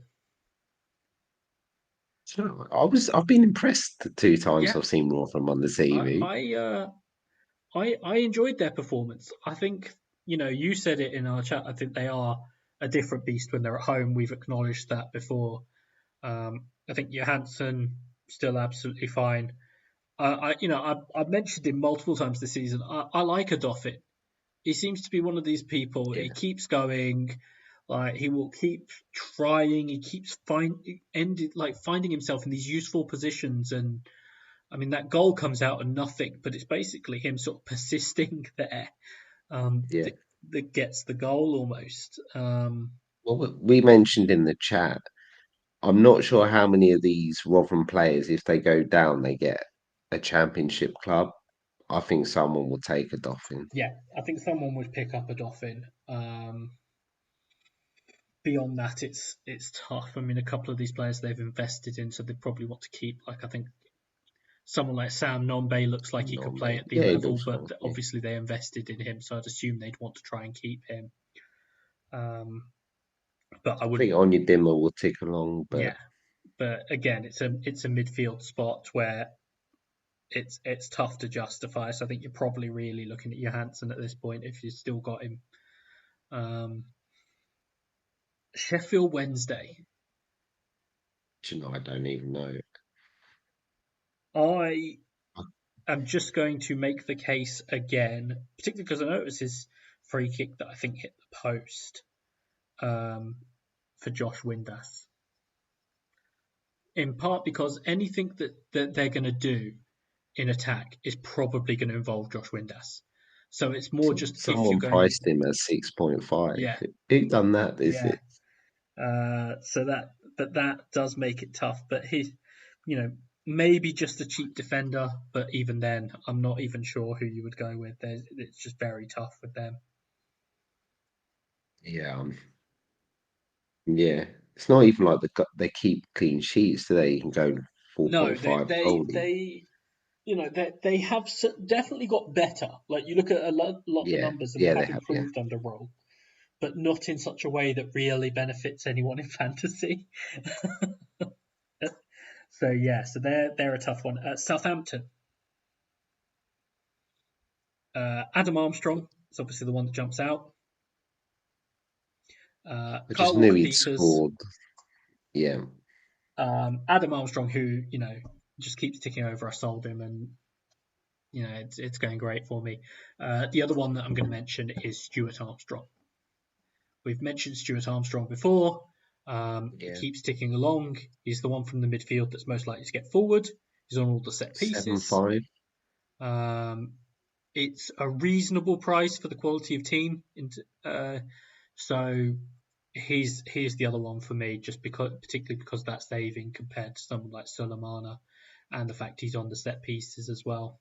So I've been impressed the two times yeah, I've seen Rotherham on the I TV. I uh, I enjoyed their performance. I think you said it in our chat. I think they are a different beast when they're at home. We've acknowledged that before. I think Johansson still absolutely fine. I've mentioned him multiple times this season. I like a Doffin. He seems to be one of these people. He Yeah. keeps going. Like he will keep trying. He keeps finding himself in these useful positions. And I mean that goal comes out of nothing, but it's basically him sort of persisting there Yeah. that gets the goal almost. Well, we mentioned in the chat, I'm not sure how many of these Rotherham players, if they go down, they get a championship club. I think someone will take a Dolphin. Yeah, I think someone would pick up a Dolphin. Beyond that, it's tough. I mean, a couple of these players they've invested in, so they probably want to keep. Like I think someone like Sam Nombe looks like he could No, play mate. at the Yeah, he level, looks but fine. Yeah. obviously they invested in him, so I'd assume they'd want to try and keep him. Um, but I I think wouldn't. Onyedinma will tick along, but Yeah, but again, it's a midfield spot where it's tough to justify. So I think you're probably really looking at Johansson at this point if you've still got him. Sheffield Wednesday. Do you know, I don't even know. I am just going to make the case again, particularly because I know it was his free kick that I think hit the post for Josh Windass. In part because anything that they're going to do in attack is probably going to involve Josh Windass. So it's more just if you're Someone going, priced him at 6.5. yeah, Who done that? Is yeah. it? So that does make it tough. But you know, maybe just a cheap defender. But even then, I'm not even sure who you would go with. It's just very tough with them. Yeah, yeah. It's not even like they keep clean sheets, do they? You can go No, 4.5 goalie. they have definitely got better. Like you look at a lot of the Yeah, numbers, and they yeah, they have have. Yeah, improved under Roll, but not in such a way that really benefits anyone in fantasy. So yeah, so they're a tough one. Southampton, Adam Armstrong is obviously the one that jumps out. I Kyle just knew Walker he'd Peters, scored. Yeah, Adam Armstrong, who just keeps ticking over. I sold him, and it's going great for me. The other one that I'm going to mention is Stuart Armstrong. We've mentioned Stuart Armstrong before. He yeah. keeps ticking along. He's the one from the midfield that's most likely to get forward. He's on all the set Seven pieces. five. Um, it's a reasonable price for the quality of team. So he's the other one for me, just particularly because that saving compared to someone like Sulemana, and the fact he's on the set pieces as well.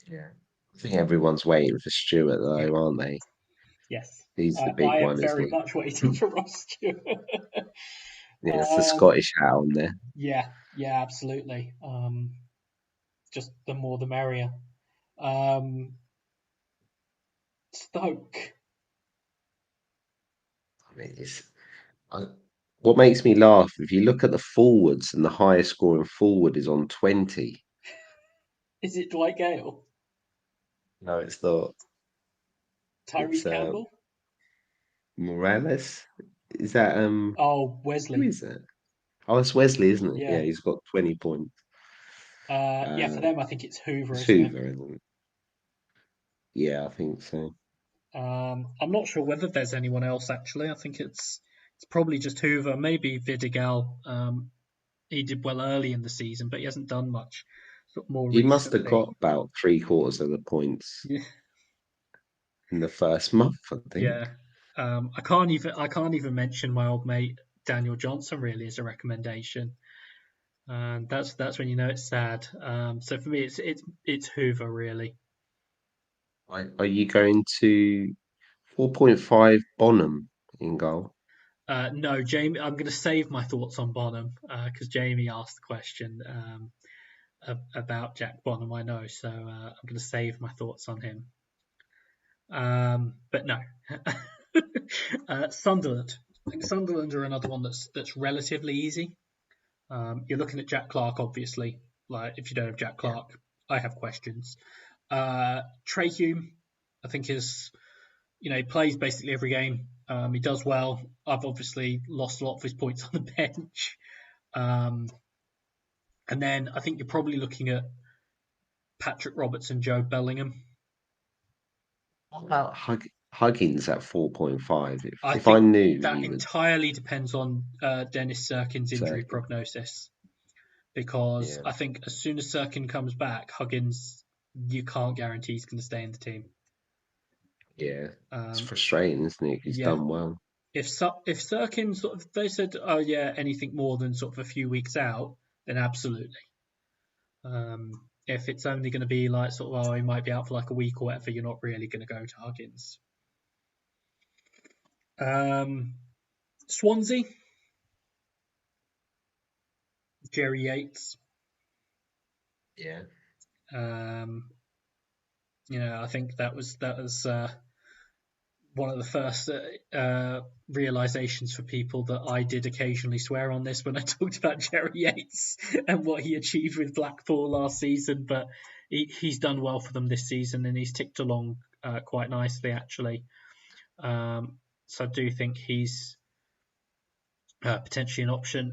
Yeah. I think everyone's waiting for Stewart Yeah. though, aren't they? Yes. He's the I big am one, very isn't much waiting he? for Ross Stewart. Yeah, it's the um, Scottish hat on there. yeah, absolutely. Just the more the merrier. Um, Stoke. I mean, I, what makes me laugh, if you look at the forwards and the highest scoring forward is on 20. Is it Dwight Gale? No, it's not. It's Tyrese Campbell? Morales. Is that Oh, who Wesley. is that? Oh, it's Wesley, isn't it? Yeah, Yeah. he's got 20 points. Yeah, for Uh, them, I think it's Hoover, it's isn't it? Hoover, isn't it? Yeah, I think so. I'm not sure whether there's anyone else actually. I think it's probably just Hoover, maybe Vidigal. He did well early in the season, but he hasn't done much sort of more He must have recently. got about three-quarters of the points Yeah, in the first month, I yeah. think. I can't even mention my old mate Daniel Johnson really as a recommendation, and that's when you know it's sad. So for me, it's Hoover really. Are you going to 4.5 Bonham in goal? No, Jamie, I'm going to save my thoughts on Bonham because Jamie asked the question about Jack Bonham, I know, so I'm going to save my thoughts on him. But no, Sunderland. I think Sunderland are another one that's relatively easy. You're looking at Jack Clark, obviously. Like if you don't have Jack Yeah. Clark, I have questions. Trey Hume, I think he plays basically every game. He does well. I've obviously lost a lot of his points on the bench. Um, and then I think you're probably looking at Patrick Roberts and Joe Bellingham. What about Huggins at 4.5? I If I think knew that he was entirely depends on Dennis Sirkin's injury second, prognosis. Because yeah, I think as soon as Sirkin comes back, Huggins, you can't guarantee he's going to stay in the team. yeah, it's Um, frustrating, isn't it? He's yeah, done well. if Sirkin they said, oh yeah, anything more than sort of a few weeks out, then absolutely. If it's only going to be like sort of, oh, he might be out for like a week or whatever, you're not really going to go to Huggins. Swansea, Jerry Yates. Yeah, I think that was one of the first realizations for people that I did occasionally swear on this when I talked about Jerry Yates and what he achieved with Blackpool last season. But he's done well for them this season, and he's ticked along quite nicely, actually. So I do think he's potentially an option.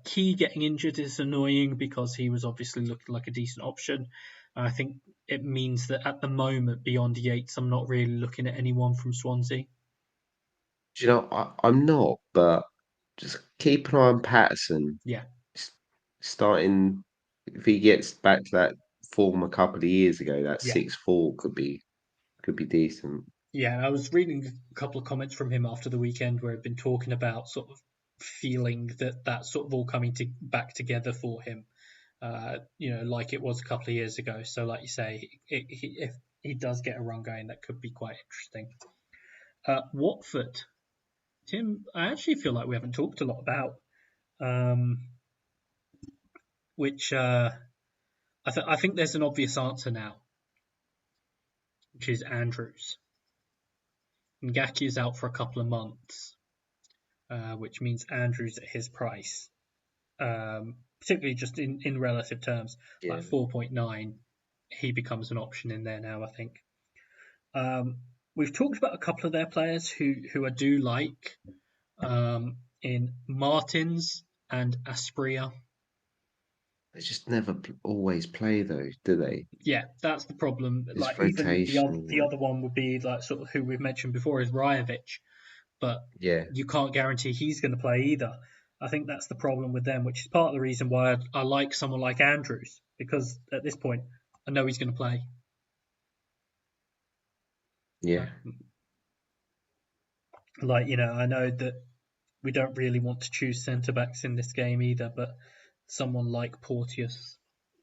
Key getting injured is annoying because he was obviously looking like a decent option. I think it means that at the moment, beyond Yates, I'm not really looking at anyone from Swansea. Do you know, I'm not, but just keep an eye on Patterson. Yeah, S- Starting, if he gets back to that form a couple of years ago, that yeah, 6'4" could be decent. yeah. I was reading a couple of comments from him after the weekend where he'd been talking about sort of feeling that that's sort of all coming back together for him. Like it was a couple of years ago. So, like you say, if he does get a run going, that could be quite interesting. Watford, Tim, I actually feel like we haven't talked a lot about, um, which I think there's an obvious answer now, which is Andrews. Ngaki is out for a couple of months, which means Andrews at his price, particularly just in relative terms, Yeah, like 4.9, he becomes an option in there now, I think. We've talked about a couple of their players who I do like, in Martins and Aspria. they just never always play though, do they? Yeah, that's the problem. Like It's even rotation. the other one would be like sort of who we've mentioned before is Rajovic, but Yeah, you can't guarantee he's going to play either. I think that's the problem with them, which is part of the reason why I like someone like Andrews, because at this point I know he's going to play. yeah. Uh, I know that we don't really want to choose centre backs in this game either, but someone like Porteous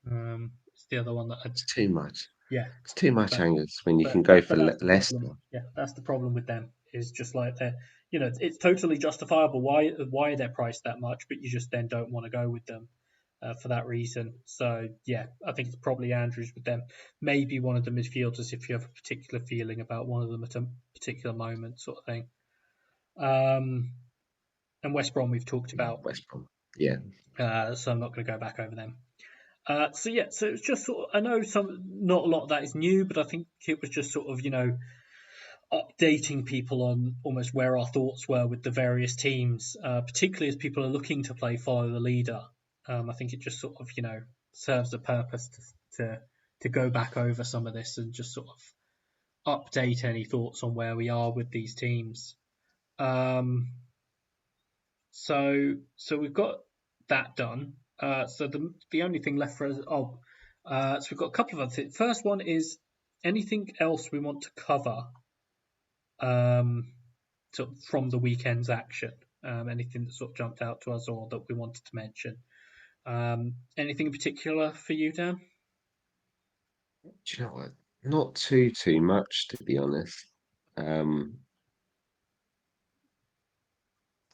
is the other one that It's too much. yeah, It's too much, but Angus, when you can go for that's the Leicester. problem. Yeah, that's the problem with them. Is just like they're it's totally justifiable why they're priced that much, but you just then don't want to go with them for that reason. So yeah, I think it's probably Andrews with them. Maybe one of the midfielders if you have a particular feeling about one of them at a particular moment, sort of thing. Um, and West Brom we've talked Yeah, about, West Brom. Yeah. so I'm not going to go back over them. So it's just sort of, I know not a lot of that is new, but I think it was just sort of updating people on almost where our thoughts were with the various teams, particularly as people are looking to play follow the leader. I think it just sort of serves a purpose to go back over some of this and just sort of update any thoughts on where we are with these teams. Um, so we've got that done. So the only thing left for us. So we've got a couple of other things. First one is anything else we want to cover, um, sort of from the weekend's action. Anything that sort of jumped out to us or that we wanted to mention. Anything in particular for you, Dan? Do you know what? Not too much, to be honest. Um,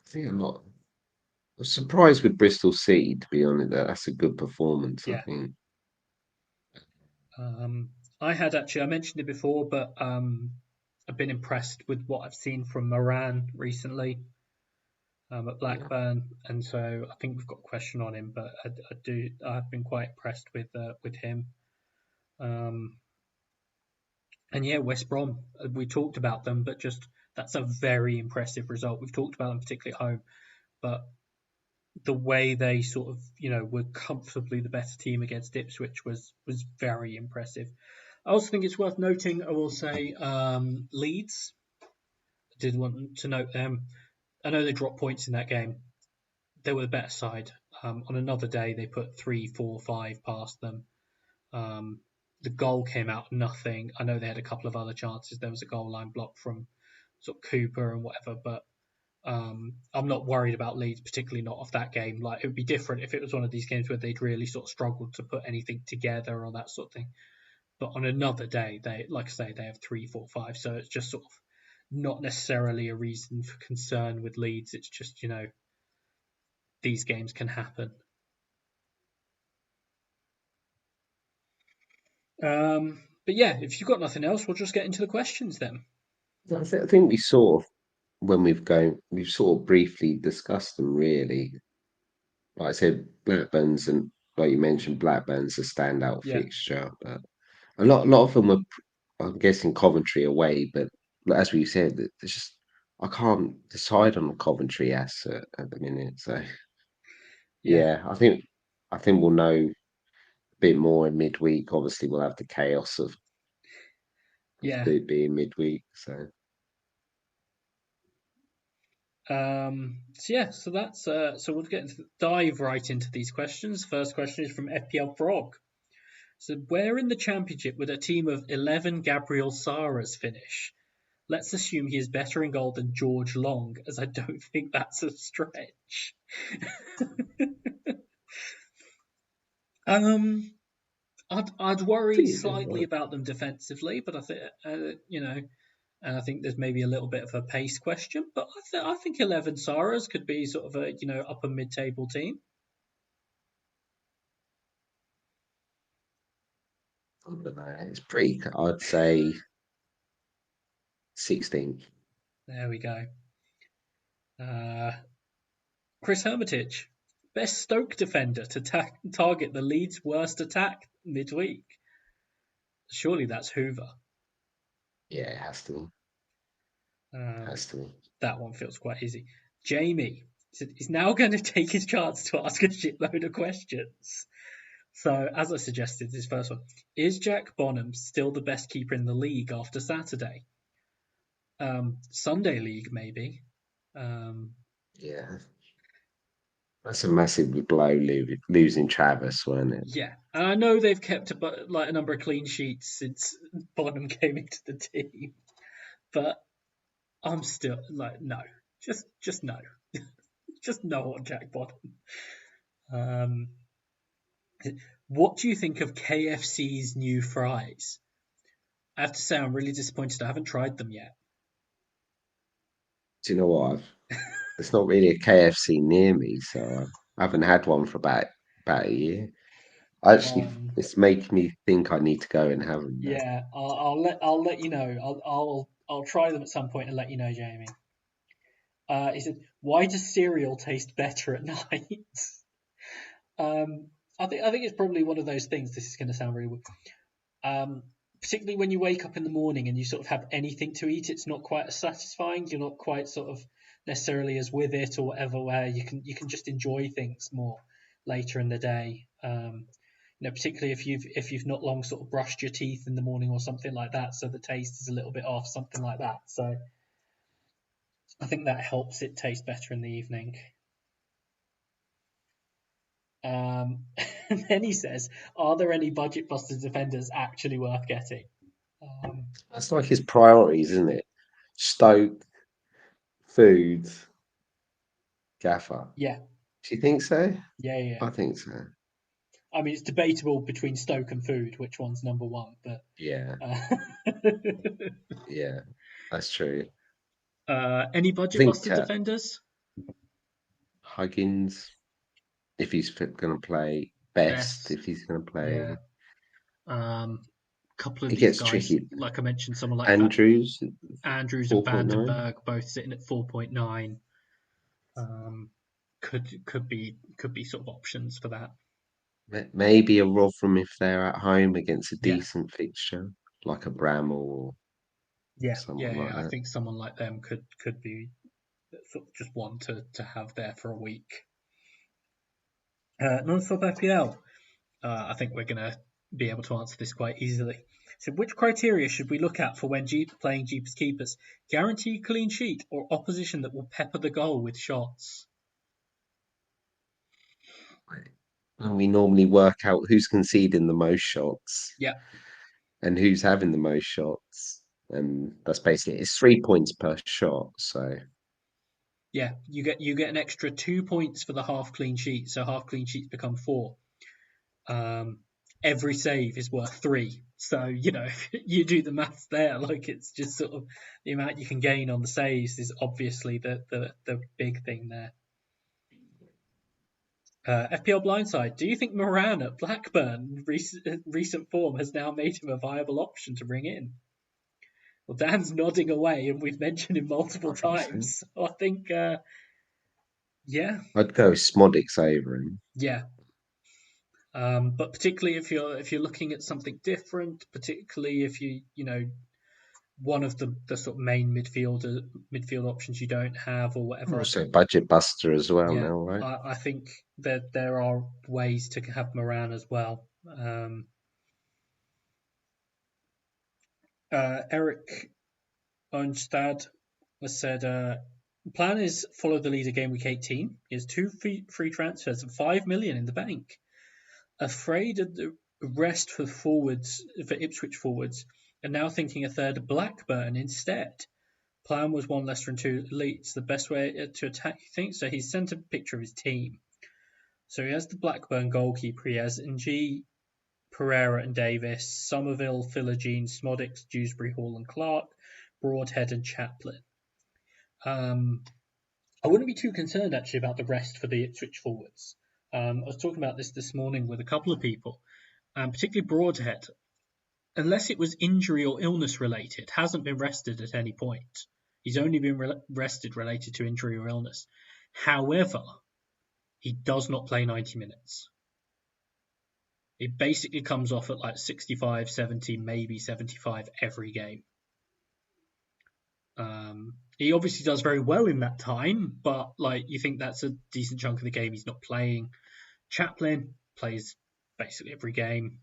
I think I'm not. I was surprised with Bristol City, to be honest. That's a good performance, I Yeah. think. Um, I mentioned it before, but I've been impressed with what I've seen from Moran recently. At Yeah. Blackburn, and so I think we've got a question on him, but I've been quite impressed with him. Um, and yeah, West Brom, we talked about them, but just that's a very impressive result. We've talked about them particularly at home, but the way they sort of were comfortably the better team against Ipswich was very impressive. I also think it's worth noting. I will say Leeds. I did want to note them. I know they dropped points in that game. They were the better side. On another day, they put 3, 4, 5 past them. The goal came out nothing. I know they had a couple of other chances. There was a goal line block from sort of Cooper and whatever, but I'm not worried about Leeds, particularly not off that game. Like it would be different if it was one of these games where they'd really sort of struggled to put anything together or that sort of thing. But on another day, like I say, they have 3, 4, 5. So it's just sort of not necessarily a reason for concern with Leeds. It's just these games can happen. But yeah, if you've got nothing else, we'll just get into the questions then. I think we sort of when we've sort of briefly discussed them really. Like I said, Blackburn's and like you mentioned, Blackburn's a standout Yeah, fixture, but a lot of them are, I'm guessing, Coventry away. But as we said, it's just I can't decide on the Coventry asset at the minute. So yeah, yeah, I think we'll know a bit more in midweek. Obviously, we'll have the chaos of yeah. it being midweek. So So yeah, so that's so we'll dive right into these questions. First question is from FPL Frog. So where in the championship would a team of 11 Gabriel Saras finish? Let's assume he is better in goal than George Long, as I don't think that's a stretch. um, I'd I worry think slightly about them defensively, but I think and I think there's maybe a little bit of a pace question. But I think 11 Saras could be sort of a upper mid-table team. I don't know. It's pretty. I'd say 16th. There we go. Uh, Chris Hermitage, best Stoke defender to target the Leeds' worst attack midweek. Surely that's Hoover. Yeah, it has to be. Um, Has to be. that one feels quite easy. Jamie is now going to take his chance to ask a shitload of questions. So, as I suggested, this first one is Jack Bonham still the best keeper in the league after Saturday? Sunday league, maybe. Um, Yeah. That's a massive blow losing Travis, wasn't it? yeah, and I know they've kept a number of clean sheets since Bonham came into the team, but I'm still like no, just no, just no on Jack Bonham. Um, what do you think of KFC's new fries? I have to say I'm really disappointed. I haven't tried them yet. Do you know what? There's not really a KFC near me, so I haven't had one for about a year. Actually, Um, it's making me think I need to go and have them now. yeah, I'll let you know. I'll try them at some point and let you know, Jamie. He said, "Why does cereal taste better at night?" um, I think it's probably one of those things. This is going to sound really weird. Um, Particularly when you wake up in the morning and you sort of have anything to eat, it's not quite as satisfying. You're not quite sort of necessarily as with it or whatever. Where you can just enjoy things more later in the day. Particularly if you've not long sort of brushed your teeth in the morning or something like that, so the taste is a little bit off, something like that. So I think that helps it taste better in the evening. And then he says, "Are there any budget buster defenders actually worth getting?" Um, That's like his priorities, isn't it? Stoke, food, Gaffer. yeah, Do you think so? yeah, yeah. I think so. I mean, it's debatable between Stoke and Food which one's number one, but Yeah, uh, yeah, that's true. any I budget think buster defenders? Huggins, if he's going to play, Best if Best, he's going to yeah. play. Couple of It these gets guys, tricky. like I mentioned, someone like Andrews, Andrews and 4.9. Vandenberg, both sitting at 4.9. Um, could be sort of options for that. Maybe a Rotherham if they're at home against a Yeah, decent fixture, like a Bramall or yeah, yeah, someone yeah. like I that. think someone like them could be sort of just one to have there for a week. Non-stop FPL. I think we're going to be able to answer this quite easily. So, which criteria should we look at for when playing Jeepers Keepers? Guaranteed clean sheet or opposition that will pepper the goal with shots? And we normally work out who's conceding the most shots Yeah, and who's having the most shots. And that's basically it's 3 points per shot. So yeah. You get an extra 2 points for the half clean sheet, so half clean sheets become 4. Um, every save is worth 3. So if you do the maths there, like it's just sort of the amount you can gain on the saves is obviously the big thing there. FPL Blindside, do you think Moran at Blackburn recent form has now made him a viable option to bring in? Well, Dan's nodding away, and we've mentioned him multiple I think so. times. So I think, yeah, I'd go Smodics over him. yeah. But particularly if you're looking at something different, particularly if one of the sort of main midfield options you don't have or whatever, I Also, think budget buster as well yeah, now, right? I think that there are ways to have Moran as well. Eric Onstad has said, plan is follow the leader game week 18. He has two free transfers and 5 million in the bank. Afraid of the rest for Ipswich forwards, and now thinking a third Blackburn instead. Plan was one Leicester and two Leeds. The best way to attack, you think? So he's sent a picture of his team. So he has the Blackburn goalkeeper. He has Ng, Pereira and Davis, Somerville, Philogene, Smodics, Dewsbury, Hall and Clark, Broadhead and Chaplin. I wouldn't be too concerned actually about the rest for the Ipswich forwards. I was talking about this morning with a couple of people, particularly Broadhead. Unless it was injury or illness related, hasn't been rested at any point. He's only been rested related to injury or illness. However, he does not play 90 minutes. It basically comes off at like 65, 70, maybe 75 every game. He obviously does very well in that time, but like you think that's a decent chunk of the game he's not playing. Chaplin plays basically every game.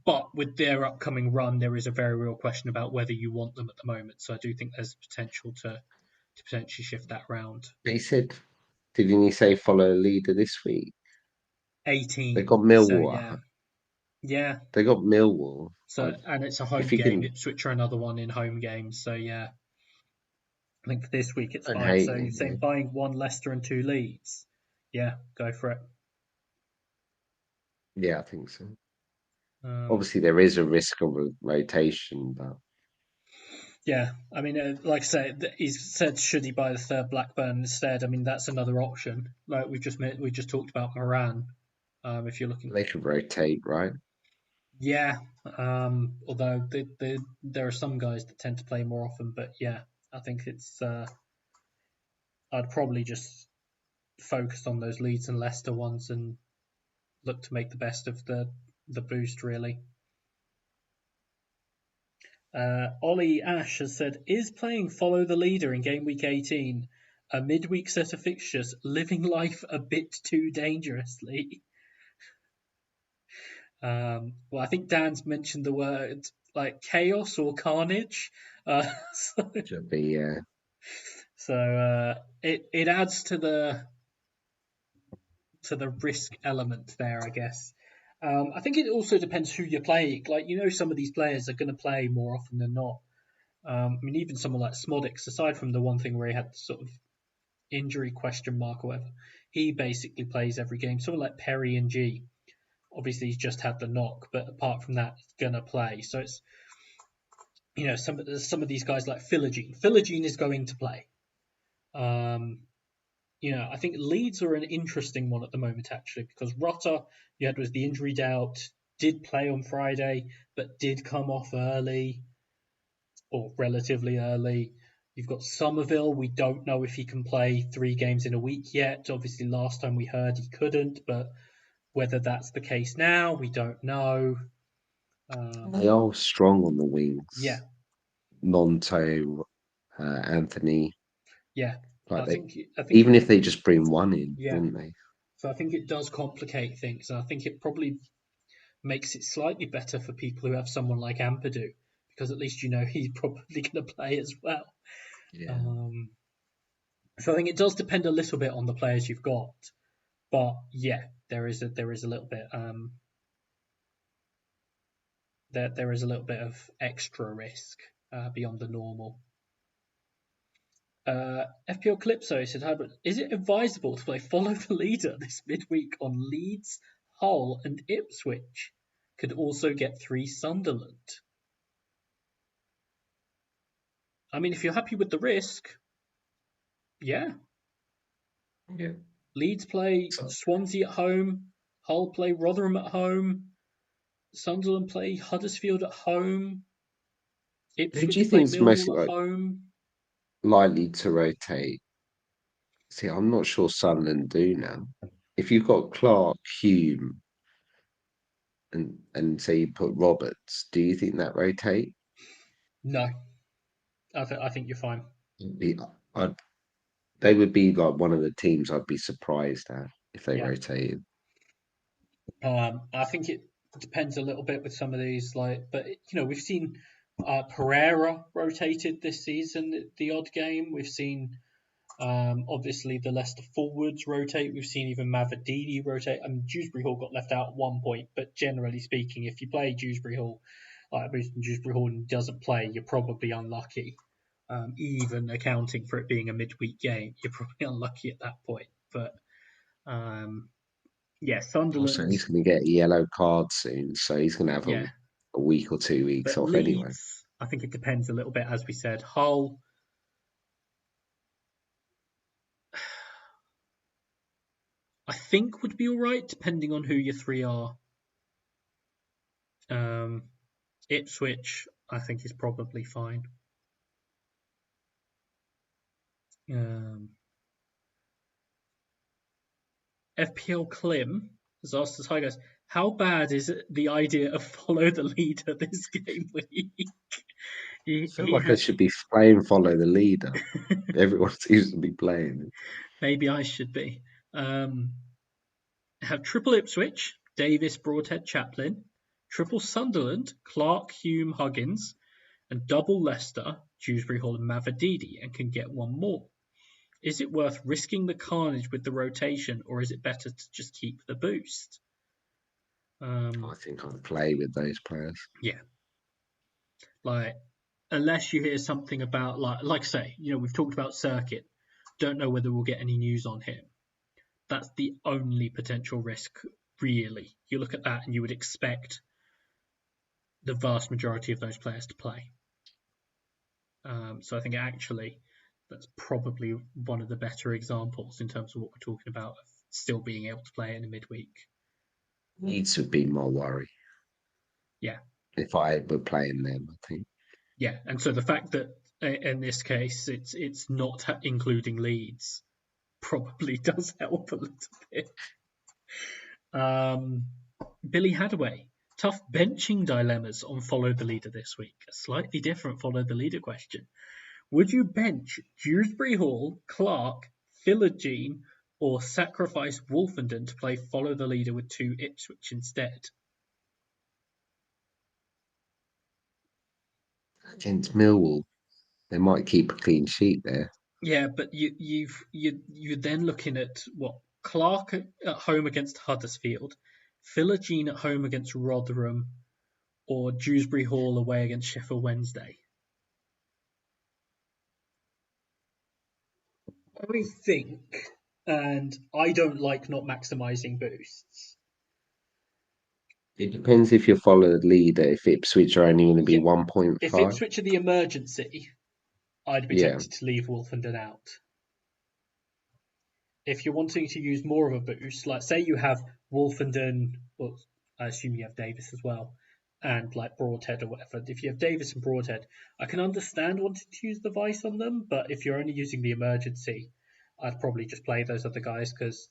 But with their upcoming run, there is a very real question about whether you want them at the moment. So I do think there's potential to potentially shift that round. But he said, didn't he say follow a leader this week? They 18. got So Millwall. yeah. Yeah. They got Millwall. So and it's a If home he game. can, Ipswich are another one in home games. So yeah. I think for this week it's I don't fine. hate So you're him. Yeah. saying buying one Leicester and two Leeds? Yeah, go for it. Yeah, I think so. Um, Obviously, there is a risk of a rotation, but yeah, I mean, like I say, he's said should he buy the third Blackburn instead? I mean, that's another option. Like we just talked about Moran. If you're looking, they could rotate, right? yeah. Although there are some guys that tend to play more often, but yeah, I think it's. I'd probably just focus on those Leeds and Leicester ones and look to make the best of the boost really. Ollie Ash has said, is playing follow the leader in game week 18 a midweek set of fixtures living life a bit too dangerously? Well, I think Dan's mentioned the word like chaos or carnage. So, Should be, it adds to the risk element there, I guess. I think it also depends who you're playing. Like some of these players are going to play more often than not. I mean, even someone like Smodics, aside from the one thing where he had sort of injury question mark or whatever, he basically plays every game. Someone like Perry and G, obviously he's just had the knock, but apart from that, he's gonna play. So it's some of these guys like Philogene. Philogene is going to play. Um, I think Leeds are an interesting one at the moment actually because Rotter you had was the injury doubt, did play on Friday, but did come off early or relatively early. You've got Somerville. We don't know if he can play 3 games in a week yet. Obviously, last time we heard he couldn't, but whether that's the case now, we don't know. they are strong on the Yeah, wings. Monto, Anthony, yeah. like I they, think I think even if they just bring one in, yeah. wouldn't they? So I think it does complicate things. And I think it probably makes it slightly better for people who have someone like Ampadu because at least he's probably going to play as well. Yeah. Um, so I think it does depend a little bit on the players you've got. But yeah, there is a little bit there is a little bit of extra risk beyond the normal. FPL Calypso said, is it advisable to play follow the leader this midweek on Leeds, Hull, and Ipswich? Could also get 3 Sunderland. I mean, if you're happy with the risk, yeah. Yeah. Leeds play So, Swansea at home, Hull play Rotherham at home, Sunderland play Huddersfield at home. Who do Ipswich you play think's mostly Millwall at like home. likely to rotate? See, I'm not sure Sunderland do now. If you've got Clark, Hume, and say you put Roberts, do you think that rotate? No, I think you're fine. Be, I'd, they would be like one of the teams I'd be surprised at if they Yeah. rotated. I think it depends a little bit with some of these, but we've seen Pereira rotated this season, the odd game. We've seen obviously the Leicester forwards rotate. We've seen even Mavididi rotate. I mean, Dewsbury Hall got left out at one point, but generally speaking, if you play Dewsbury Hall, like Dewsbury Hall doesn't play, you're probably unlucky. Even accounting for it being a midweek game, you're probably unlucky at that point. But um, yeah, Also, Sunderland, he's going to get a yellow card soon, so he's going to have yeah. a week or 2 weeks But off anyway. Leeds, I think it depends a little bit, as we said. Hull, I think would be all right, depending on who your three are. Um, Ipswich, I think, is probably fine. Um, FPL Klim has asked us, hi guys, how bad is it, the idea of follow the leader this game week? I feel like I should be playing follow the leader. Everyone seems to be playing. Maybe I should be. Have triple Ipswich, Davis, Broadhead, Chaplin, triple Sunderland, Clark, Hume, Huggins, and double Leicester, Dewsbury Hall, and Mavididi, and can get one more. Is it worth risking the carnage with the rotation, or is it better to just keep the boost? I think I'd play with those players. Yeah, like unless you hear something about like say, we've talked about Circuit. Don't know whether we'll get any news on him. That's the only potential risk, really. You look at that and you would expect the vast majority of those players to play. So I think actually that's probably one of the better examples in terms of what we're talking about of still being able to play in a midweek. Leeds would be my worry Yeah, if I were playing them, I think. yeah. And so the fact that in this case it's not including Leeds probably does help a little bit. Billy Hadaway. Tough benching dilemmas on Follow the Leader this week. A slightly different Follow the Leader question. Would you bench Dewsbury Hall, Clark, Philogene, or sacrifice Wolfenden to play Follow the Leader with two Ipswich instead? Against Millwall, they might keep a clean sheet there. Yeah, but you're then looking at what Clark at home against Huddersfield, Philogene at home against Rotherham, or Dewsbury Hall away against Sheffield Wednesday. I think, and I don't like not maximising boosts. It depends if you follow the leader, if Ipswich are only going to be Yeah, if 1.5. Ipswich are the emergency, I'd be Yeah. tempted to leave Wolfenden out. If you're wanting to use more of a boost, like say you have Wolfenden, well, I assume you have Davis as well, and like Broadhead or whatever. If you have Davis and Broadhead, I can understand wanting to use the Vice on them, but if you're only using the emergency, I'd probably just play those other guys because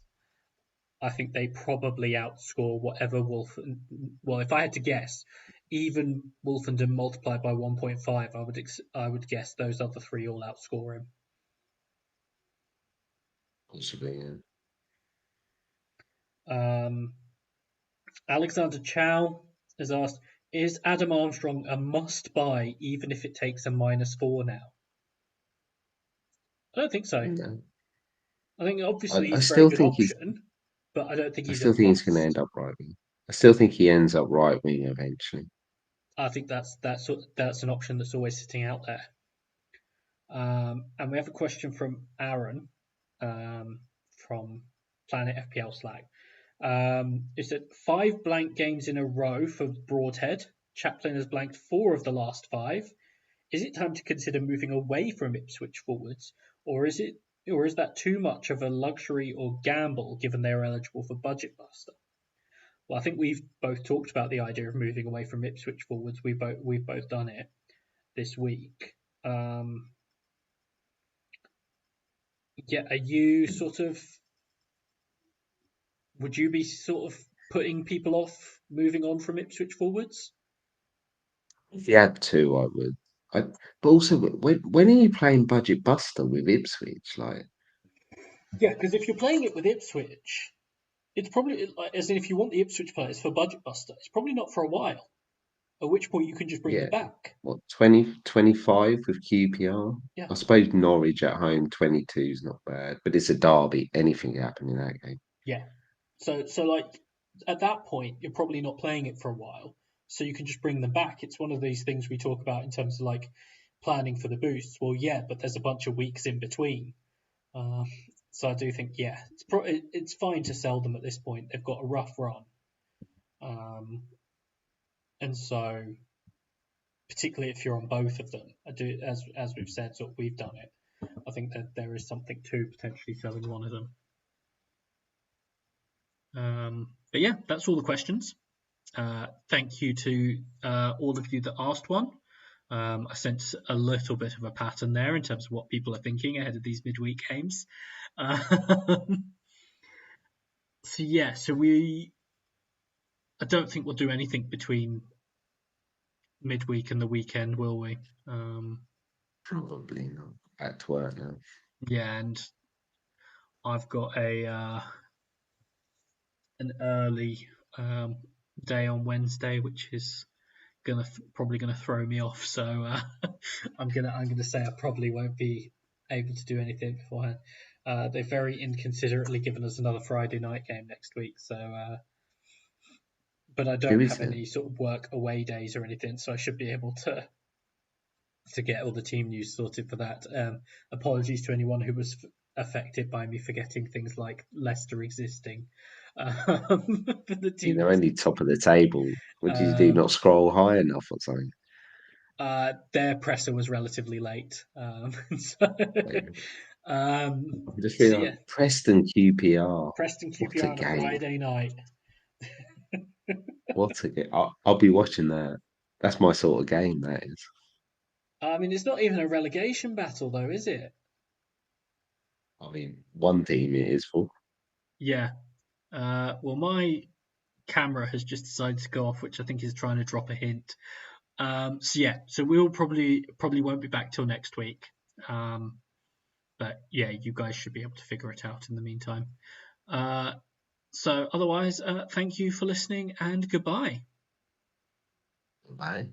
I think they probably outscore whatever Well, if I had to guess, even Wolfenden multiplied by 1.5, I would guess those other three all outscore him. Possibly, yeah. Alexander Chow has asked, is Adam Armstrong a must buy even if it takes a -4 now? I don't think so. No. I think I, obviously I he's a very still good think he's option, but I don't think I he's a still think he's going to end must. up right wing. I still think he ends up right wing eventually. I think that's an option that's always sitting out there. And we have a question from Aaron from Planet FPL Slack. Is it 5 blank games in a row for Broadhead? Chaplin has blanked 4 of the last 5. Is it time to consider moving away from Ipswich forwards, or is that too much of a luxury or gamble given they are eligible for Budget Buster? Well, I think we've both talked about the idea of moving away from Ipswich forwards. We've both done it. this week. Yeah, are you sort of? Would you be sort of putting people off moving on from Ipswich forwards? If you had to, I would. I, but also, when are you playing Budget Buster with Ipswich? Like, Yeah, because if you're playing it with Ipswich, it's probably like, as in if you want the Ipswich players for Budget Buster, it's probably not for a while. At which point you can just bring them yeah, back. what 2025 with QPR? Yeah, I suppose Norwich at home 22 is not bad, but it's a derby. Anything can happen in that game. yeah. So like at that point, you're probably not playing it for a while, so you can just bring them back. It's one of these things we talk about in terms of like planning for the boosts. Well, yeah, but there's a bunch of weeks in between. Uh, so I do think, yeah, it's fine to sell them at this point. They've got a rough run, um, and so particularly if you're on both of them, I do as we've said, sort of we've done it. I think that there is something to potentially selling one of them. But yeah, that's all the questions. Thank you to all of you that asked one. I sense a little bit of a pattern there in terms of what people are thinking ahead of these midweek games. So yeah, I don't think we'll do anything between midweek and the weekend, will we? Probably not. Back to work now. Yeah, and I've got an early day on Wednesday, which is probably gonna throw me off. So I'm gonna say I probably won't be able to do anything beforehand. They've very inconsiderately given us another Friday night game next week, so but I Who don't is have it? any sort of work away days or anything, so I should be able to get all the team news sorted for that. Apologies to anyone who was affected by me forgetting things like Leicester existing for the Yeah, team they're news. only top of the table. What did you do? Um, Not scroll high enough or something? their presser was relatively late, so, Like, I just so feel yeah, like Preston QPR. Preston What a QPR on a game! Friday night. What a game! I'll be watching that. That's my sort of game. That is. I mean, it's not even a relegation battle, though, is it? I mean, one team it is for. Yeah. Well, my camera has just decided to go off, which I think is trying to drop a hint. So yeah, so we'll probably won't be back till next week. Um, but yeah, you guys should be able to figure it out in the meantime. Uh, so otherwise, thank you for listening and goodbye. Bye.